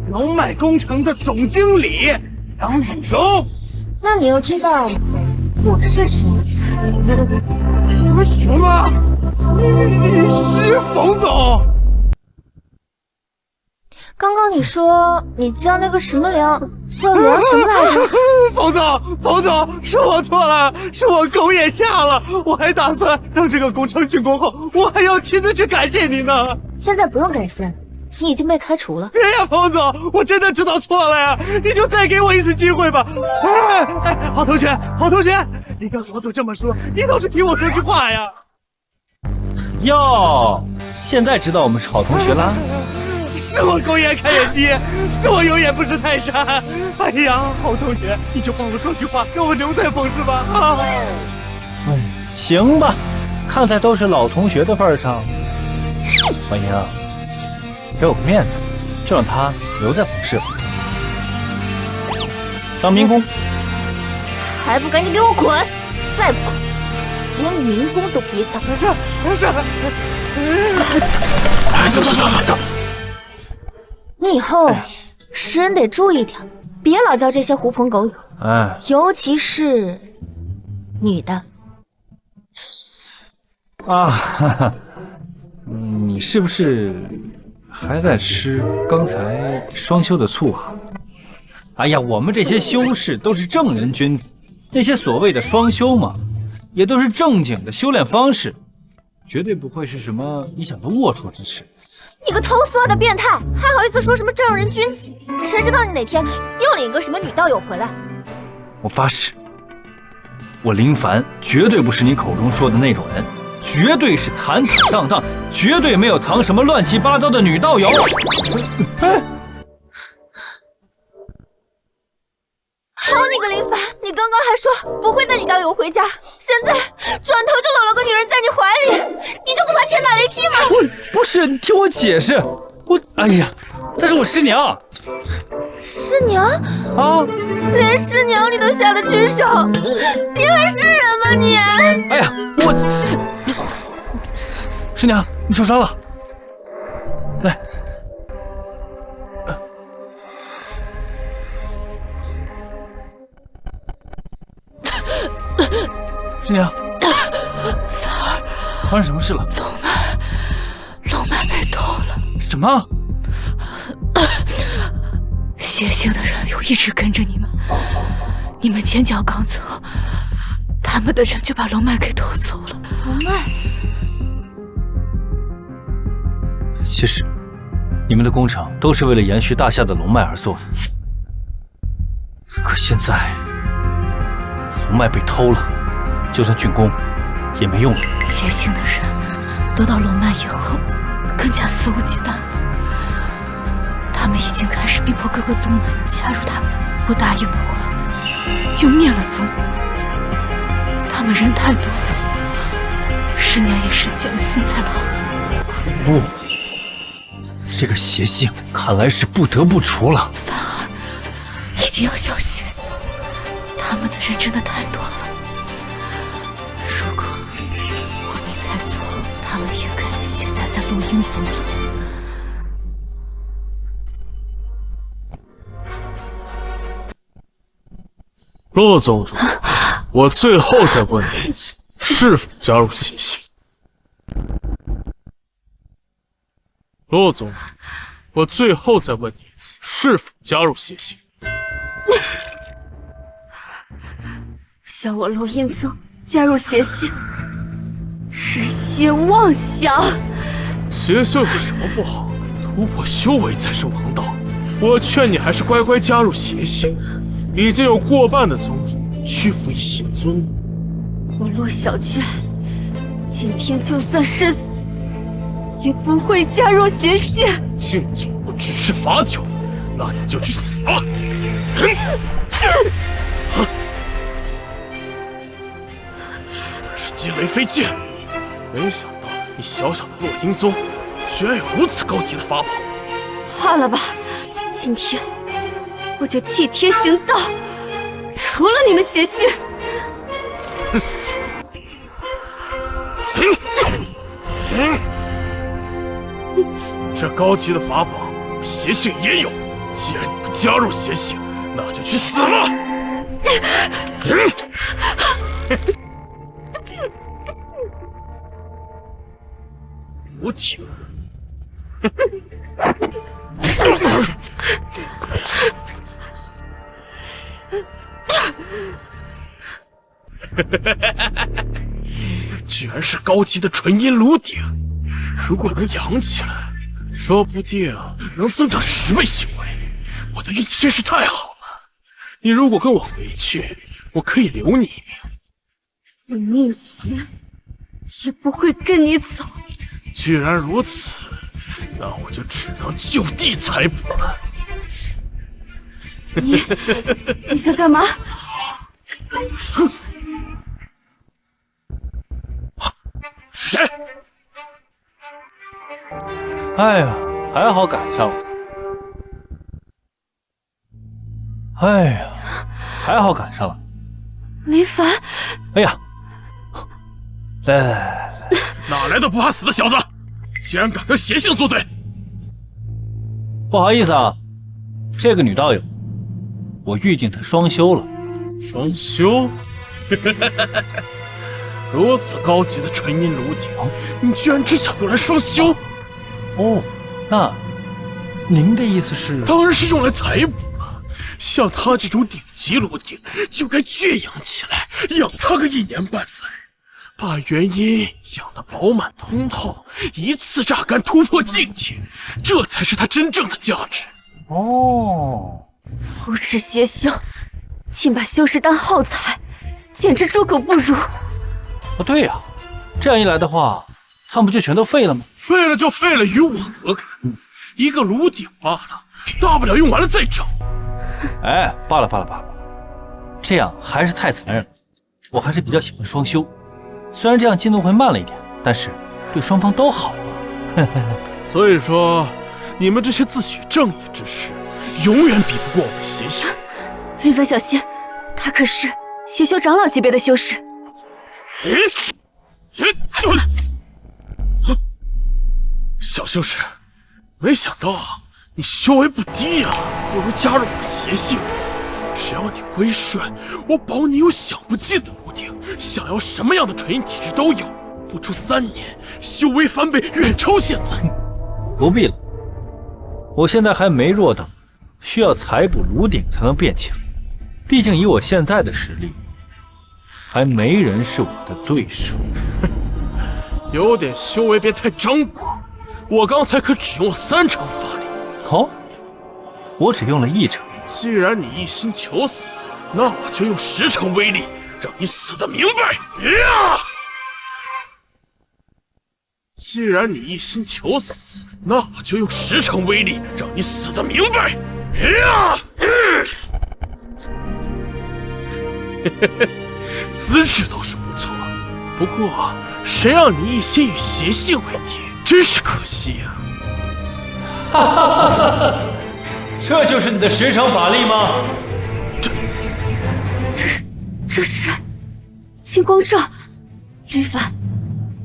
龙脉工程的总经理杨雨荣。那你又知道我是谁？什么？你是冯总？刚刚你说你叫那个什么梁，叫梁什么来着？冯总，是我错了，是我狗眼瞎了。我还打算等这个工程竣工后，我还要亲自去感谢你呢。现在不用感谢，你已经被开除了。哎呀，冯总，我真的知道错了呀，你就再给我一次机会吧。好同学，你跟冯总这么说，你倒是听我说句话呀。哟，现在知道我们是好同学啦？是我狗眼看人低，是我有眼不识泰山。哎呀，好同学，你就帮我说句话，让我留在冯氏吧。行吧，看在都是老同学的份上，婉莹，给我个面子，就让他留在冯氏吧，当民工。还不赶紧给我滚！再不滚，连民工都别当。是。走。你以后识人得注意点，别老叫这些狐朋狗友，尤其是女的。哈哈，你是不是还在吃刚才双修的醋啊？哎呀，我们这些修士都是正人君子，那些所谓的双修嘛，也都是正经的修炼方式，绝对不会是什么你想的龌龊之事。你个偷梭的变态，还好意思说什么正人君子？谁知道你哪天又领个什么女道友回来？我发誓，我林凡绝对不是你口中说的那种人，绝对是坦坦荡荡，绝对没有藏什么乱七八糟的女道友。好你个林凡，你刚刚还说不会带女道友回家，现在转头就搂了个女人在你怀里，你就不怕天打雷劈吗？不是，你听我解释，哎呀，她是我师娘。师娘啊，连师娘你都下得去手，你还是人吗你？哎呀，师娘，你受伤了，来。师娘，发生什么事了？龙脉被偷了。什么？邪性的人又一直跟着你们，你们前脚刚走，他们的人就把龙脉给偷走了。龙脉？其实，你们的工程都是为了延续大夏的龙脉而做的，可现在龙脉被偷了。就算竣工，也没用了。邪性的人得到龙脉以后，更加肆无忌惮了。他们已经开始逼迫各个宗门加入他们，不答应的话，就灭了宗。他们人太多了，师娘也是侥幸才逃的。可恶！这个邪性看来是不得不除了。凡儿，一定要小心，他们的人真的太多了。如果我没猜错，他们应该现在在录音宗了。骆宗主，我最后再问你一次，是否加入邪性？骆宗主，我最后再问你一次，是否加入邪性？想我录音宗加入邪性，痴心妄想。邪性有什么不好？突破修为才是王道。我劝你还是乖乖加入邪性。已经有过半的宗主屈服于邪尊。我骆小娟，今天就算是死，也不会加入邪性。敬酒不只是罚酒，那你就去死吧！居然是金雷飞剑，没想到你小小的落英宗，居然有如此高级的法宝。罢了吧，今天我就替天行道，除了你们邪性。这高级的法宝，邪性也有。既然你不加入邪性，那就去死吧！吴挺。居然是高级的纯阴炉鼎，如果能养起来，说不定能增长10倍修为。我的运气真是太好了。你如果跟我回去，我可以留你一命。我宁死也不会跟你走。既然如此，那我就只能就地采补了。你想干嘛？是谁？哎呀，还好赶上了。哎呀，还好赶上了。林凡，哎呀，来，哪来的不怕死的小子？竟然敢跟邪性作对！不好意思啊，这个女道友，我预定她双修了。双修？如此高级的纯阴炉鼎，你居然只想用来双修？哦，那您的意思是？当然是用来采补了。像他这种顶级炉鼎，就该圈养起来，养他个1年半载，把元阴养得饱满通透，一次榨干突破境界，这才是他真正的价值。哦，无耻邪修，竟把修士当耗材，简直猪狗不如。哦，对呀，这样一来的话，他们不就全都废了吗？废了就废了，与我何干？一个炉鼎罢了，大不了用完了再找。哎，罢了，这样还是太残忍了。我还是比较喜欢双修，虽然这样进度会慢了一点，但是对双方都好嘛。所以说，你们这些自诩正义之士，永远比不过我们邪修。林凡小心，他可是邪修长老级别的修士。小修士，没想到你修为不低呀，不如加入我们邪性。只要你归顺，我保你有享不尽的炉鼎，想要什么样的纯阴体质都有。不出3年，修为翻倍，远超现在。不必了，我现在还没弱到需要采补炉鼎才能变强，毕竟以我现在的实力，还没人是我的对手。有点修为别太张狂，我刚才可只用了3成法力。好，我只用了1成。既然你一心求死，那我就用10成威力，让你死得明白。呀！既然你一心求死，那我就用10成威力，让你死得明白。呀！资质倒是不错，不过谁让你一心与邪性为敌，真是可惜呀！哈哈哈！这就是你的10成法力吗？这是金光罩。林凡，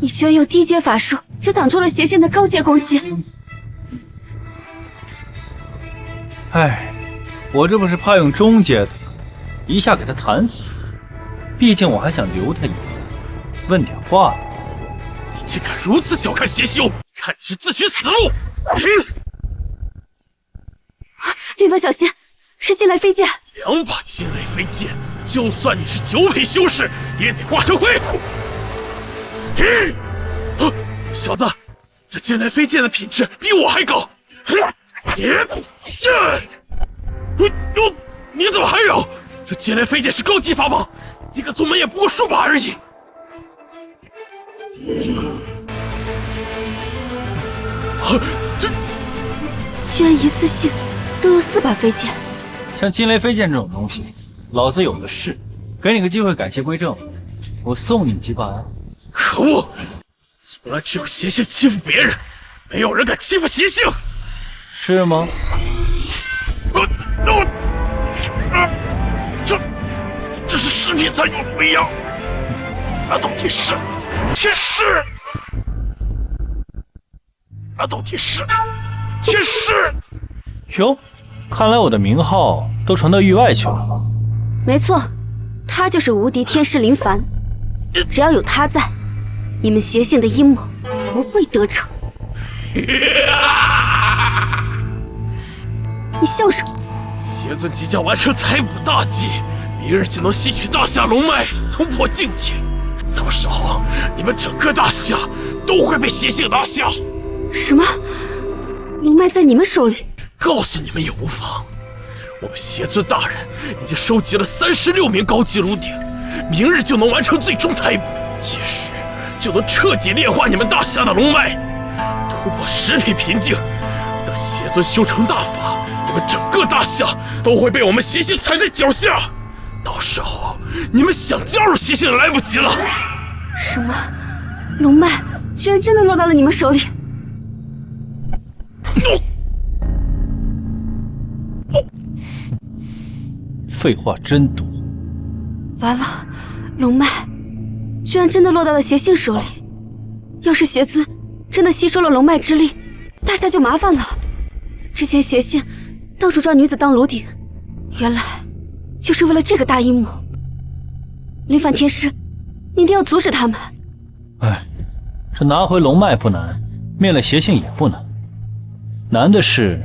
你居然用低阶法术就挡住了邪性的高阶攻击。哎，我这不是怕用中阶的，一下给他弹死。毕竟我还想留他一命，问点话。你竟敢如此小看邪修，看你是自寻死路！林凡小心，是金雷飞剑。2把金雷飞剑，就算你是9品修士，也得化成灰。小子，这金雷飞剑的品质比我还高。你怎么还有？这金雷飞剑是高级法宝，一个宗门也不过数把而已。这居然一次性都有4把飞剑。像金雷飞剑这种东西，老子有的是。给你个机会改邪归正，我送你几把呀。可恶！从来只有邪性欺负别人，没有人敢欺负邪性。是吗？这是10品才有的威压，难道天师？天师？难道天师？天师？哟，看来我的名号都传到域外去了。没错，他就是无敌天师林凡。只要有他在，你们邪性的阴谋不会得逞。你笑什么？邪尊即将完成采补大计，明日就能吸取大夏龙脉，突破境界。到时候，你们整个大夏都会被邪性拿下。什么？龙脉在你们手里？告诉你们也无妨。我们邪尊大人已经收集了36名高级炉鼎，明日就能完成最终采补，届时就能彻底炼化你们大夏的龙脉，突破10品瓶颈。等邪尊修成大法，你们整个大夏都会被我们邪性踩在脚下。到时候，你们想加入邪性也来不及了。什么？龙脉居然真的落到了你们手里？废话真多。完了，龙脉居然真的落到了邪性手里。要是邪尊真的吸收了龙脉之力，大夏就麻烦了。之前邪性到处抓女子当炉鼎，原来就是为了这个大阴谋。林凡天师，你一定要阻止他们。哎，这拿回龙脉不难，灭了邪性也不难，难的是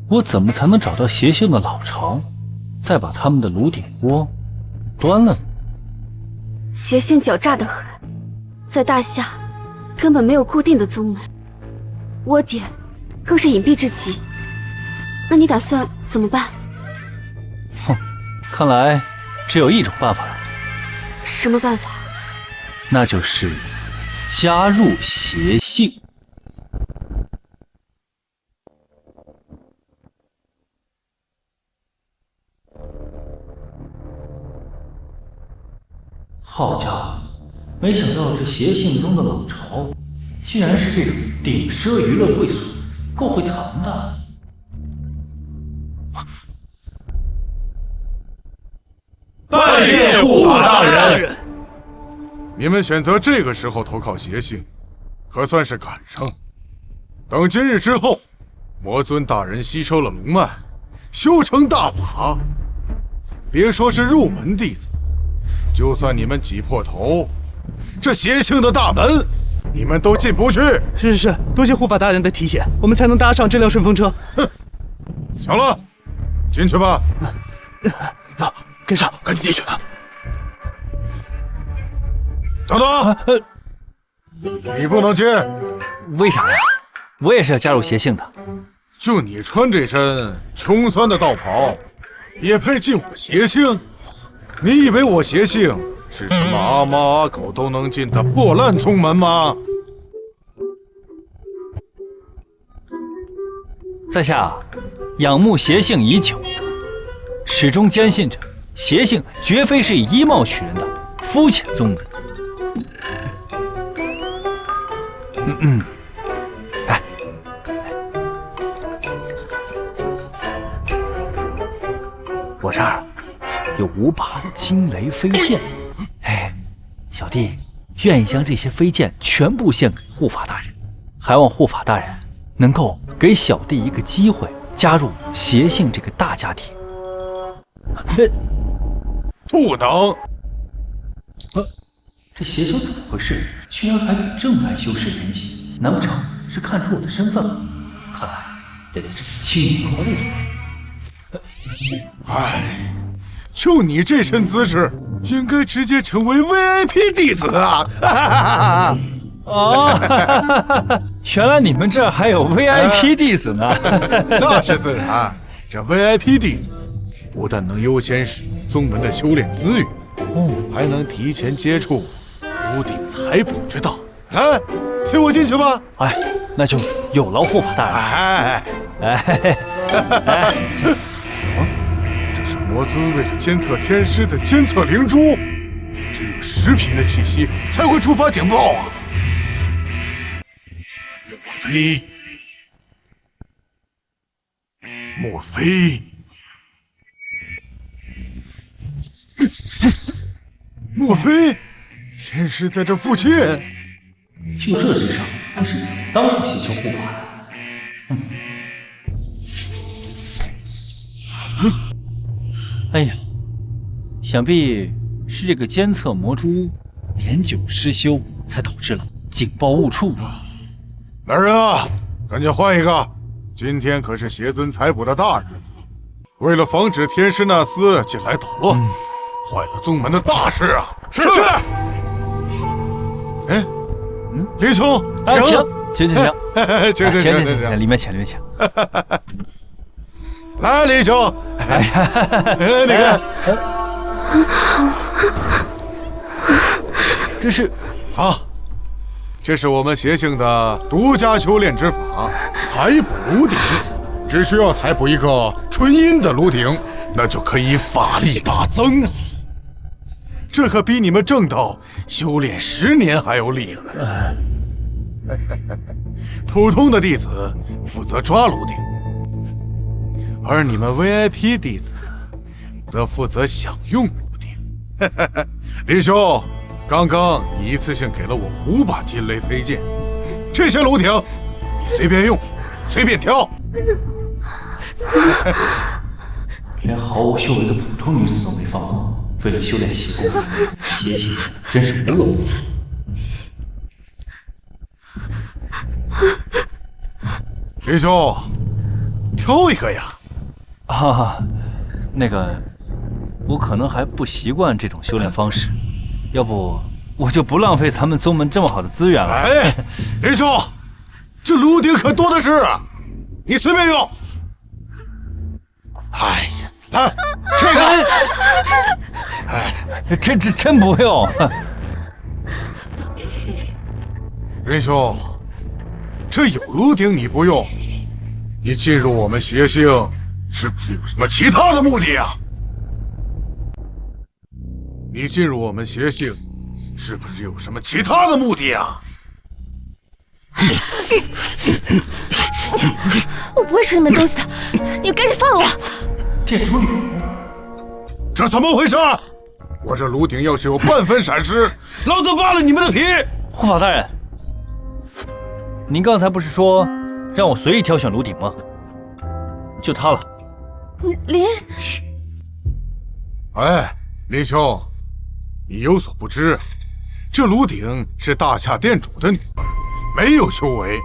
我怎么才能找到邪性的老巢，再把他们的炉鼎窝端了呢？邪性狡诈得很，在大夏根本没有固定的宗门，窝点更是隐蔽至极。那你打算怎么办？哼，看来只有一种办法了。什么办法？那就是加入邪性。好家伙，没想到这邪性中的老巢竟然是这种鼎奢娱乐会所，够会藏的。拜见护法大人。你们选择这个时候投靠邪性，可算是赶上。等今日之后，魔尊大人吸收了龙脉，修成大法，别说是入门弟子，就算你们挤破头，这邪性的大门，你们都进不去。是，多谢护法大人的提醒，我们才能搭上这辆顺风车。哼，行了，进去吧。走，跟上，赶紧进去。等等，你不能进。为啥呀？我也是要加入邪性的。就你穿这身穷酸的道袍，也配进我邪性？你以为我邪性是什么阿猫阿狗都能进的破烂宗门吗？在下仰慕邪性已久，始终坚信着邪性绝非是以衣帽取人的肤浅宗门。哎，我这儿有5把惊雷飞剑，哎，小弟愿意将这些飞剑全部献给护法大人，还望护法大人能够给小弟一个机会，加入邪性这个大家庭。不能！这邪修怎么回事？居然还与正派修士联系？难不成是看出我的身份了？看来得在这里清理劳力。唉，就你这身资质，应该直接成为 VIP 弟子啊！哦，原来你们这儿还有 VIP 弟子呢。那是自然，这 VIP 弟子不但能优先使用宗门的修炼资源，还能提前接触炉鼎采补之道。哎，随我进去吧。哎，那就有劳护法大人。这是魔尊为了监测天师的监测灵珠，只有10品的气息才会触发警报啊！莫非天师在这附近？就这智商，这是怎么当上邪修护法的？哎呀，想必是这个监测魔珠年久失修，才导致了警报误触。来人啊，赶紧换一个！今天可是邪尊采补的大日子，为了防止天师那厮进来捣乱，坏了宗门的大事啊！是。哎，林兄，请。请，里面请。来，林兄，哎呀，你看，这是啊，这是我们邪性的独家修炼之法——采补炉鼎。只需要采补一个纯阴的炉鼎，那就可以法力大增啊！这可比你们正道修炼10年还要厉害。普通的弟子负责抓炉鼎，而你们 VIP 弟子则负责享用炉鼎。林兄，刚刚你一次性给了我5把金雷飞剑，这些炉鼎你随便用，随便挑。连毫无修为的普通女子都没放过，为了修炼邪功，邪性真是无恶不作。林兄，挑一个呀！那个，我可能还不习惯这种修炼方式，要不我就不浪费咱们宗门这么好的资源了。哎，林兄，这炉鼎可多的是，你随便用。哎呀，来这个，哎，真不用。林兄，这有炉鼎你不用，你进入我们邪性是不是有什么其他的目的啊？你进入我们邪性是不是有什么其他的目的啊？我不会吃你们东西的，你们赶紧放了我！店主，这怎么回事？我这炉鼎要是有半分闪失，老子扒了你们的皮！护法大人，您刚才不是说让我随意挑选炉鼎吗？就它了。林，哎，林兄，你有所不知，这炉鼎是大夏店主的女儿，没有修为，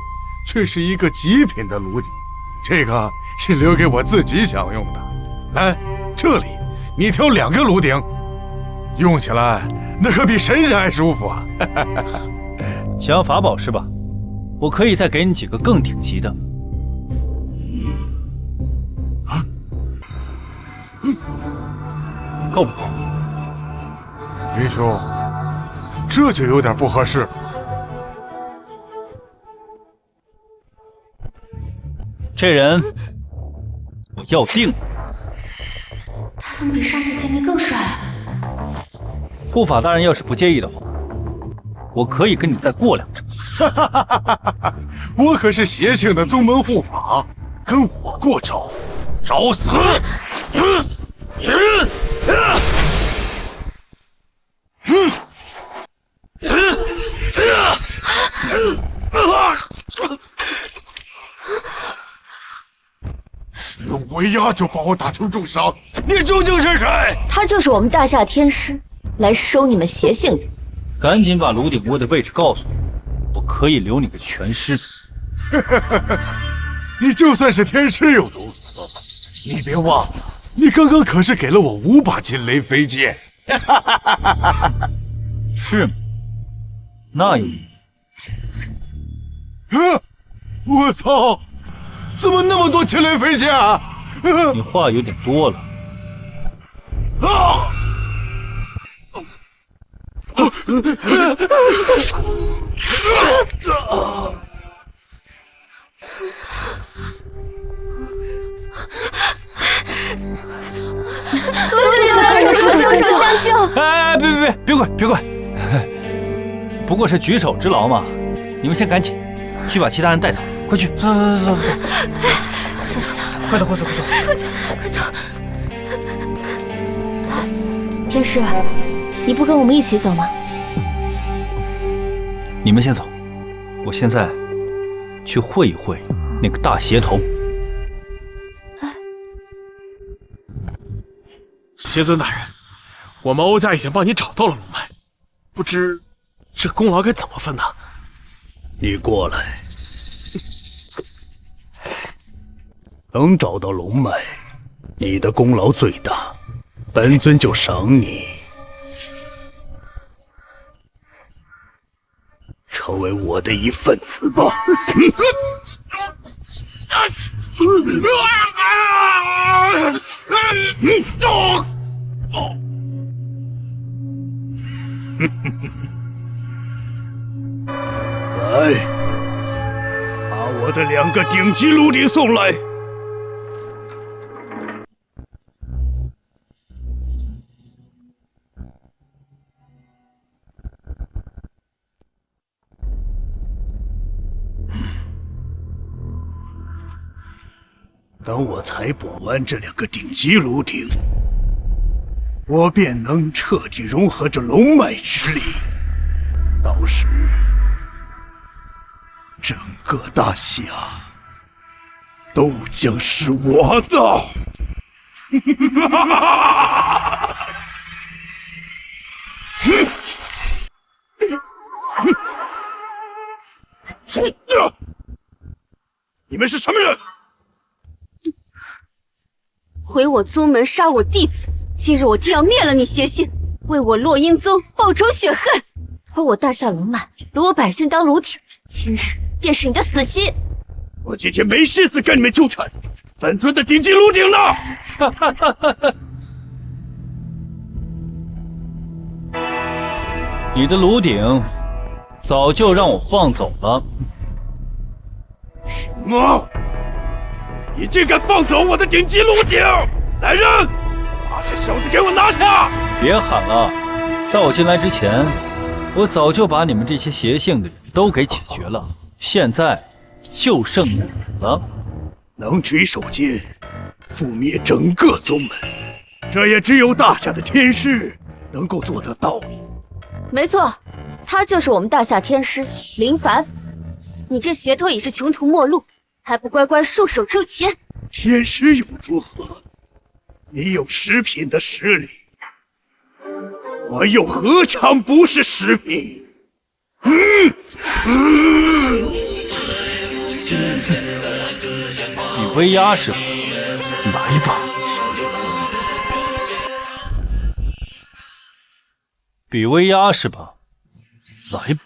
却是一个极品的炉鼎。这个是留给我自己享用的。来，这里你挑2个炉鼎，用起来那可比神仙还舒服啊！想要法宝是吧？我可以再给你几个更顶级的。够不够？林兄，这就有点不合适。这人我要定。他怎么比上次见面更帅了？护法大人要是不介意的话，我可以跟你再过2招。我可是邪性的宗门护法，跟我过招，找死！使用威压就把我打成重伤，你究竟是谁？他就是我们大夏天师，来收你们邪性的。赶紧把炉鼎窝的位置告诉我，我可以留你个全尸。你就算是天师有毒死，你别忘了，你刚刚可是给了我5把金雷飞剑。是吗？那有。我操！怎么那么多金雷飞剑啊？你话有点多了。啊！多谢小大人出手相救！哎，别怪，不过是举手之劳嘛。你们先赶紧去把其他人带走，快去！走，快走！快走！天师，你不跟我们一起走吗？你们先走，我现在去会一会那个大邪头。邪尊大人，我们欧家已经帮你找到了龙脉，不知这功劳该怎么分呢？你过来，能找到龙脉，你的功劳最大。本尊就赏你，成为我的一份子吧。来，把我的2个顶级炉鼎送来。等我采补完这2个顶级炉鼎，我便能彻底融合这龙脉之力。到时，整个大夏都将是我的。你们是什么人？毁我宗门，杀我弟子，今日我定要灭了你邪性，为我落英宗报仇雪恨。毁我大夏龙脉，掳我百姓当炉鼎，今日便是你的死期。我今天没心思跟你们纠缠，本尊的顶级炉鼎呢？你的炉鼎早就让我放走了。什么？你竟敢放走我的顶级炉鼎！来人，把这小子给我拿下！别喊了，在我进来之前，我早就把你们这些邪性的人都给解决了，现在就剩你了。能举手间覆灭整个宗门，这也只有大夏的天师能够做得到。没错，他就是我们大夏天师林凡。你这邪托已是穷途末路，还不乖乖束手就擒？天师又如何？你有10品的实力，我又何尝不是10品？比威压是吧？来吧。比威压是吧？来吧。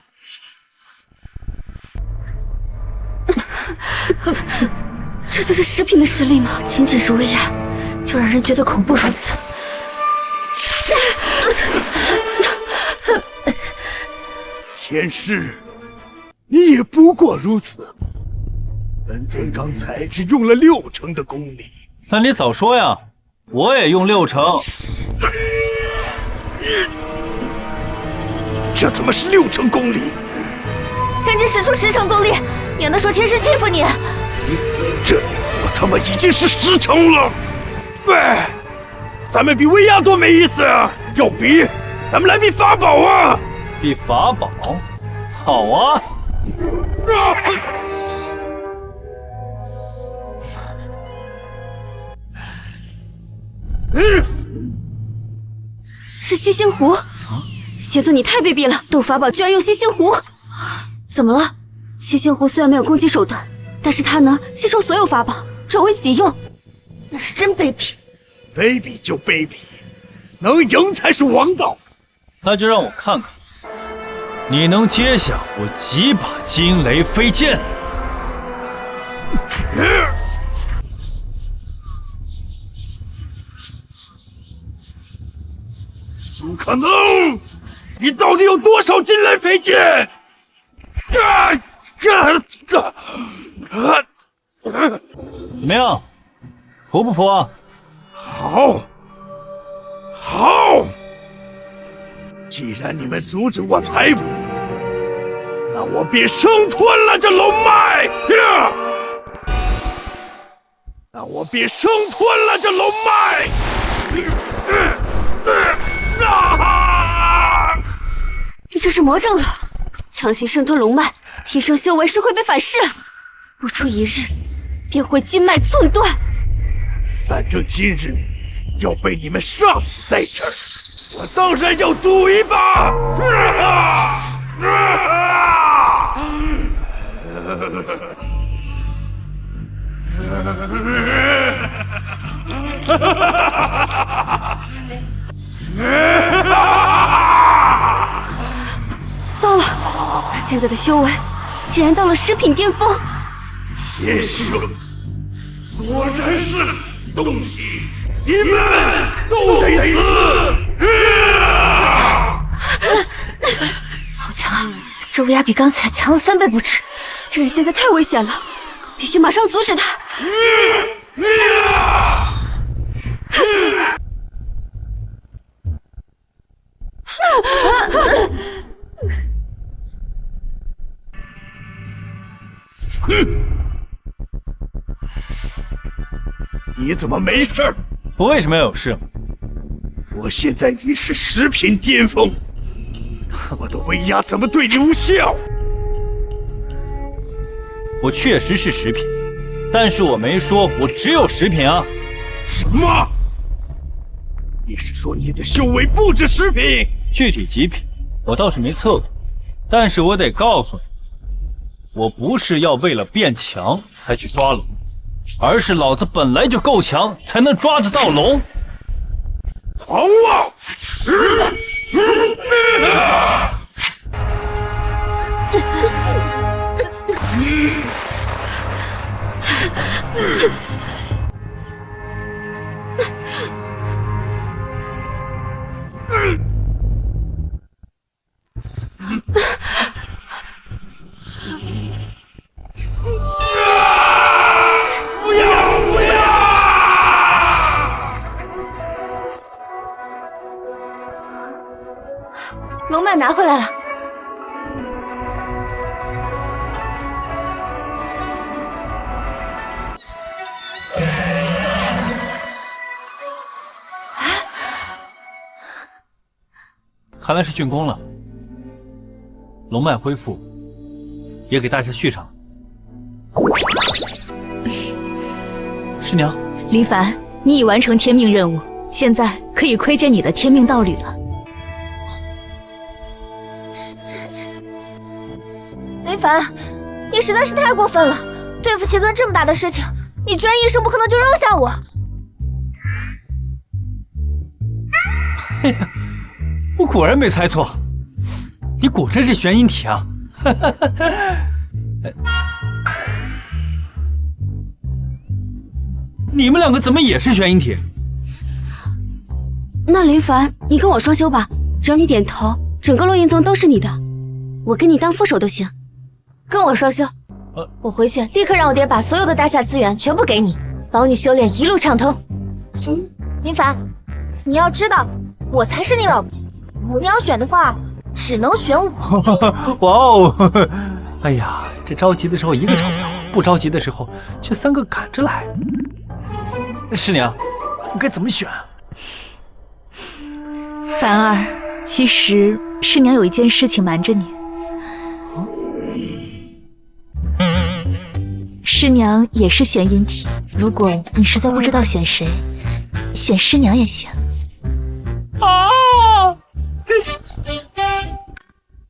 这就是10品的实力吗？仅仅是威压，就让人觉得恐怖如此。天师，你也不过如此吗？本尊刚才只用了6成的功力。那你早说呀，我也用6成。这怎么是6成功力？赶紧使出10成功力，免得说天师欺负你。这我他妈已经是10成了。喂，咱们比威压多没意思啊！要比，咱们来比法宝啊！比法宝？好啊！是吸星壶。邪宗你太卑鄙了，斗法宝居然用吸星壶！怎么了？吸星壶虽然没有攻击手段，但是它能吸收所有法宝，转为己用，那是真卑鄙。卑鄙就卑鄙，能赢才是王道。那就让我看看，你能接下我几把惊雷飞剑？不可能！你到底有多少惊雷飞剑？怎么样，服不服啊？好，好！既然你们阻止我采补，那我便生吞了这龙脉！那我便生吞了这龙脉！你这是魔怔了，强行生吞龙脉，提升修为是会被反噬，不出1日便会筋脉寸断。反正今日要被你们杀死在这儿，我当然要赌一把！现在的修为竟然到了10品巅峰。邪蛇，果然是东西，你们都得死！好强啊！这乌鸦比刚才强了3倍不止。这人现在太危险了，必须马上阻止他。你怎么没事？我为什么要有事？我现在已是10品巅峰，我的威压怎么对你无效？我确实是10品，但是我没说我只有10品啊。什么？你是说你的修为不止10品？具体几品，我倒是没测过，但是我得告诉你，我不是要为了变强才去抓龙，而是老子本来就够强，才能抓得到龙。狂妄！龙脉拿回来了。看来是竣工了，龙脉恢复，也给大家续上了。师娘，林凡，你已完成天命任务，现在可以窥见你的天命道侣了。林凡，你实在是太过分了！对付邪尊这么大的事情，你居然一声不吭的就扔下我！嘿呀，我果然没猜错，你果真是玄阴体啊！你们两个怎么也是玄阴体？那林凡，你跟我双修吧，只要你点头，整个落阴宗都是你的，我跟你当副手都行。跟我双修，我回去立刻让我爹把所有的大夏资源全部给你，保你修炼一路畅通。林凡，你要知道，我才是你老婆，你要选的话，只能选我。哇哦！哎呀，这着急的时候一个找不到，不着急的时候却3个赶着来。师娘，我该怎么选啊？凡儿，其实师娘有一件事情瞒着你。师娘也是玄阴体，如果你实在不知道选谁，选师娘也行。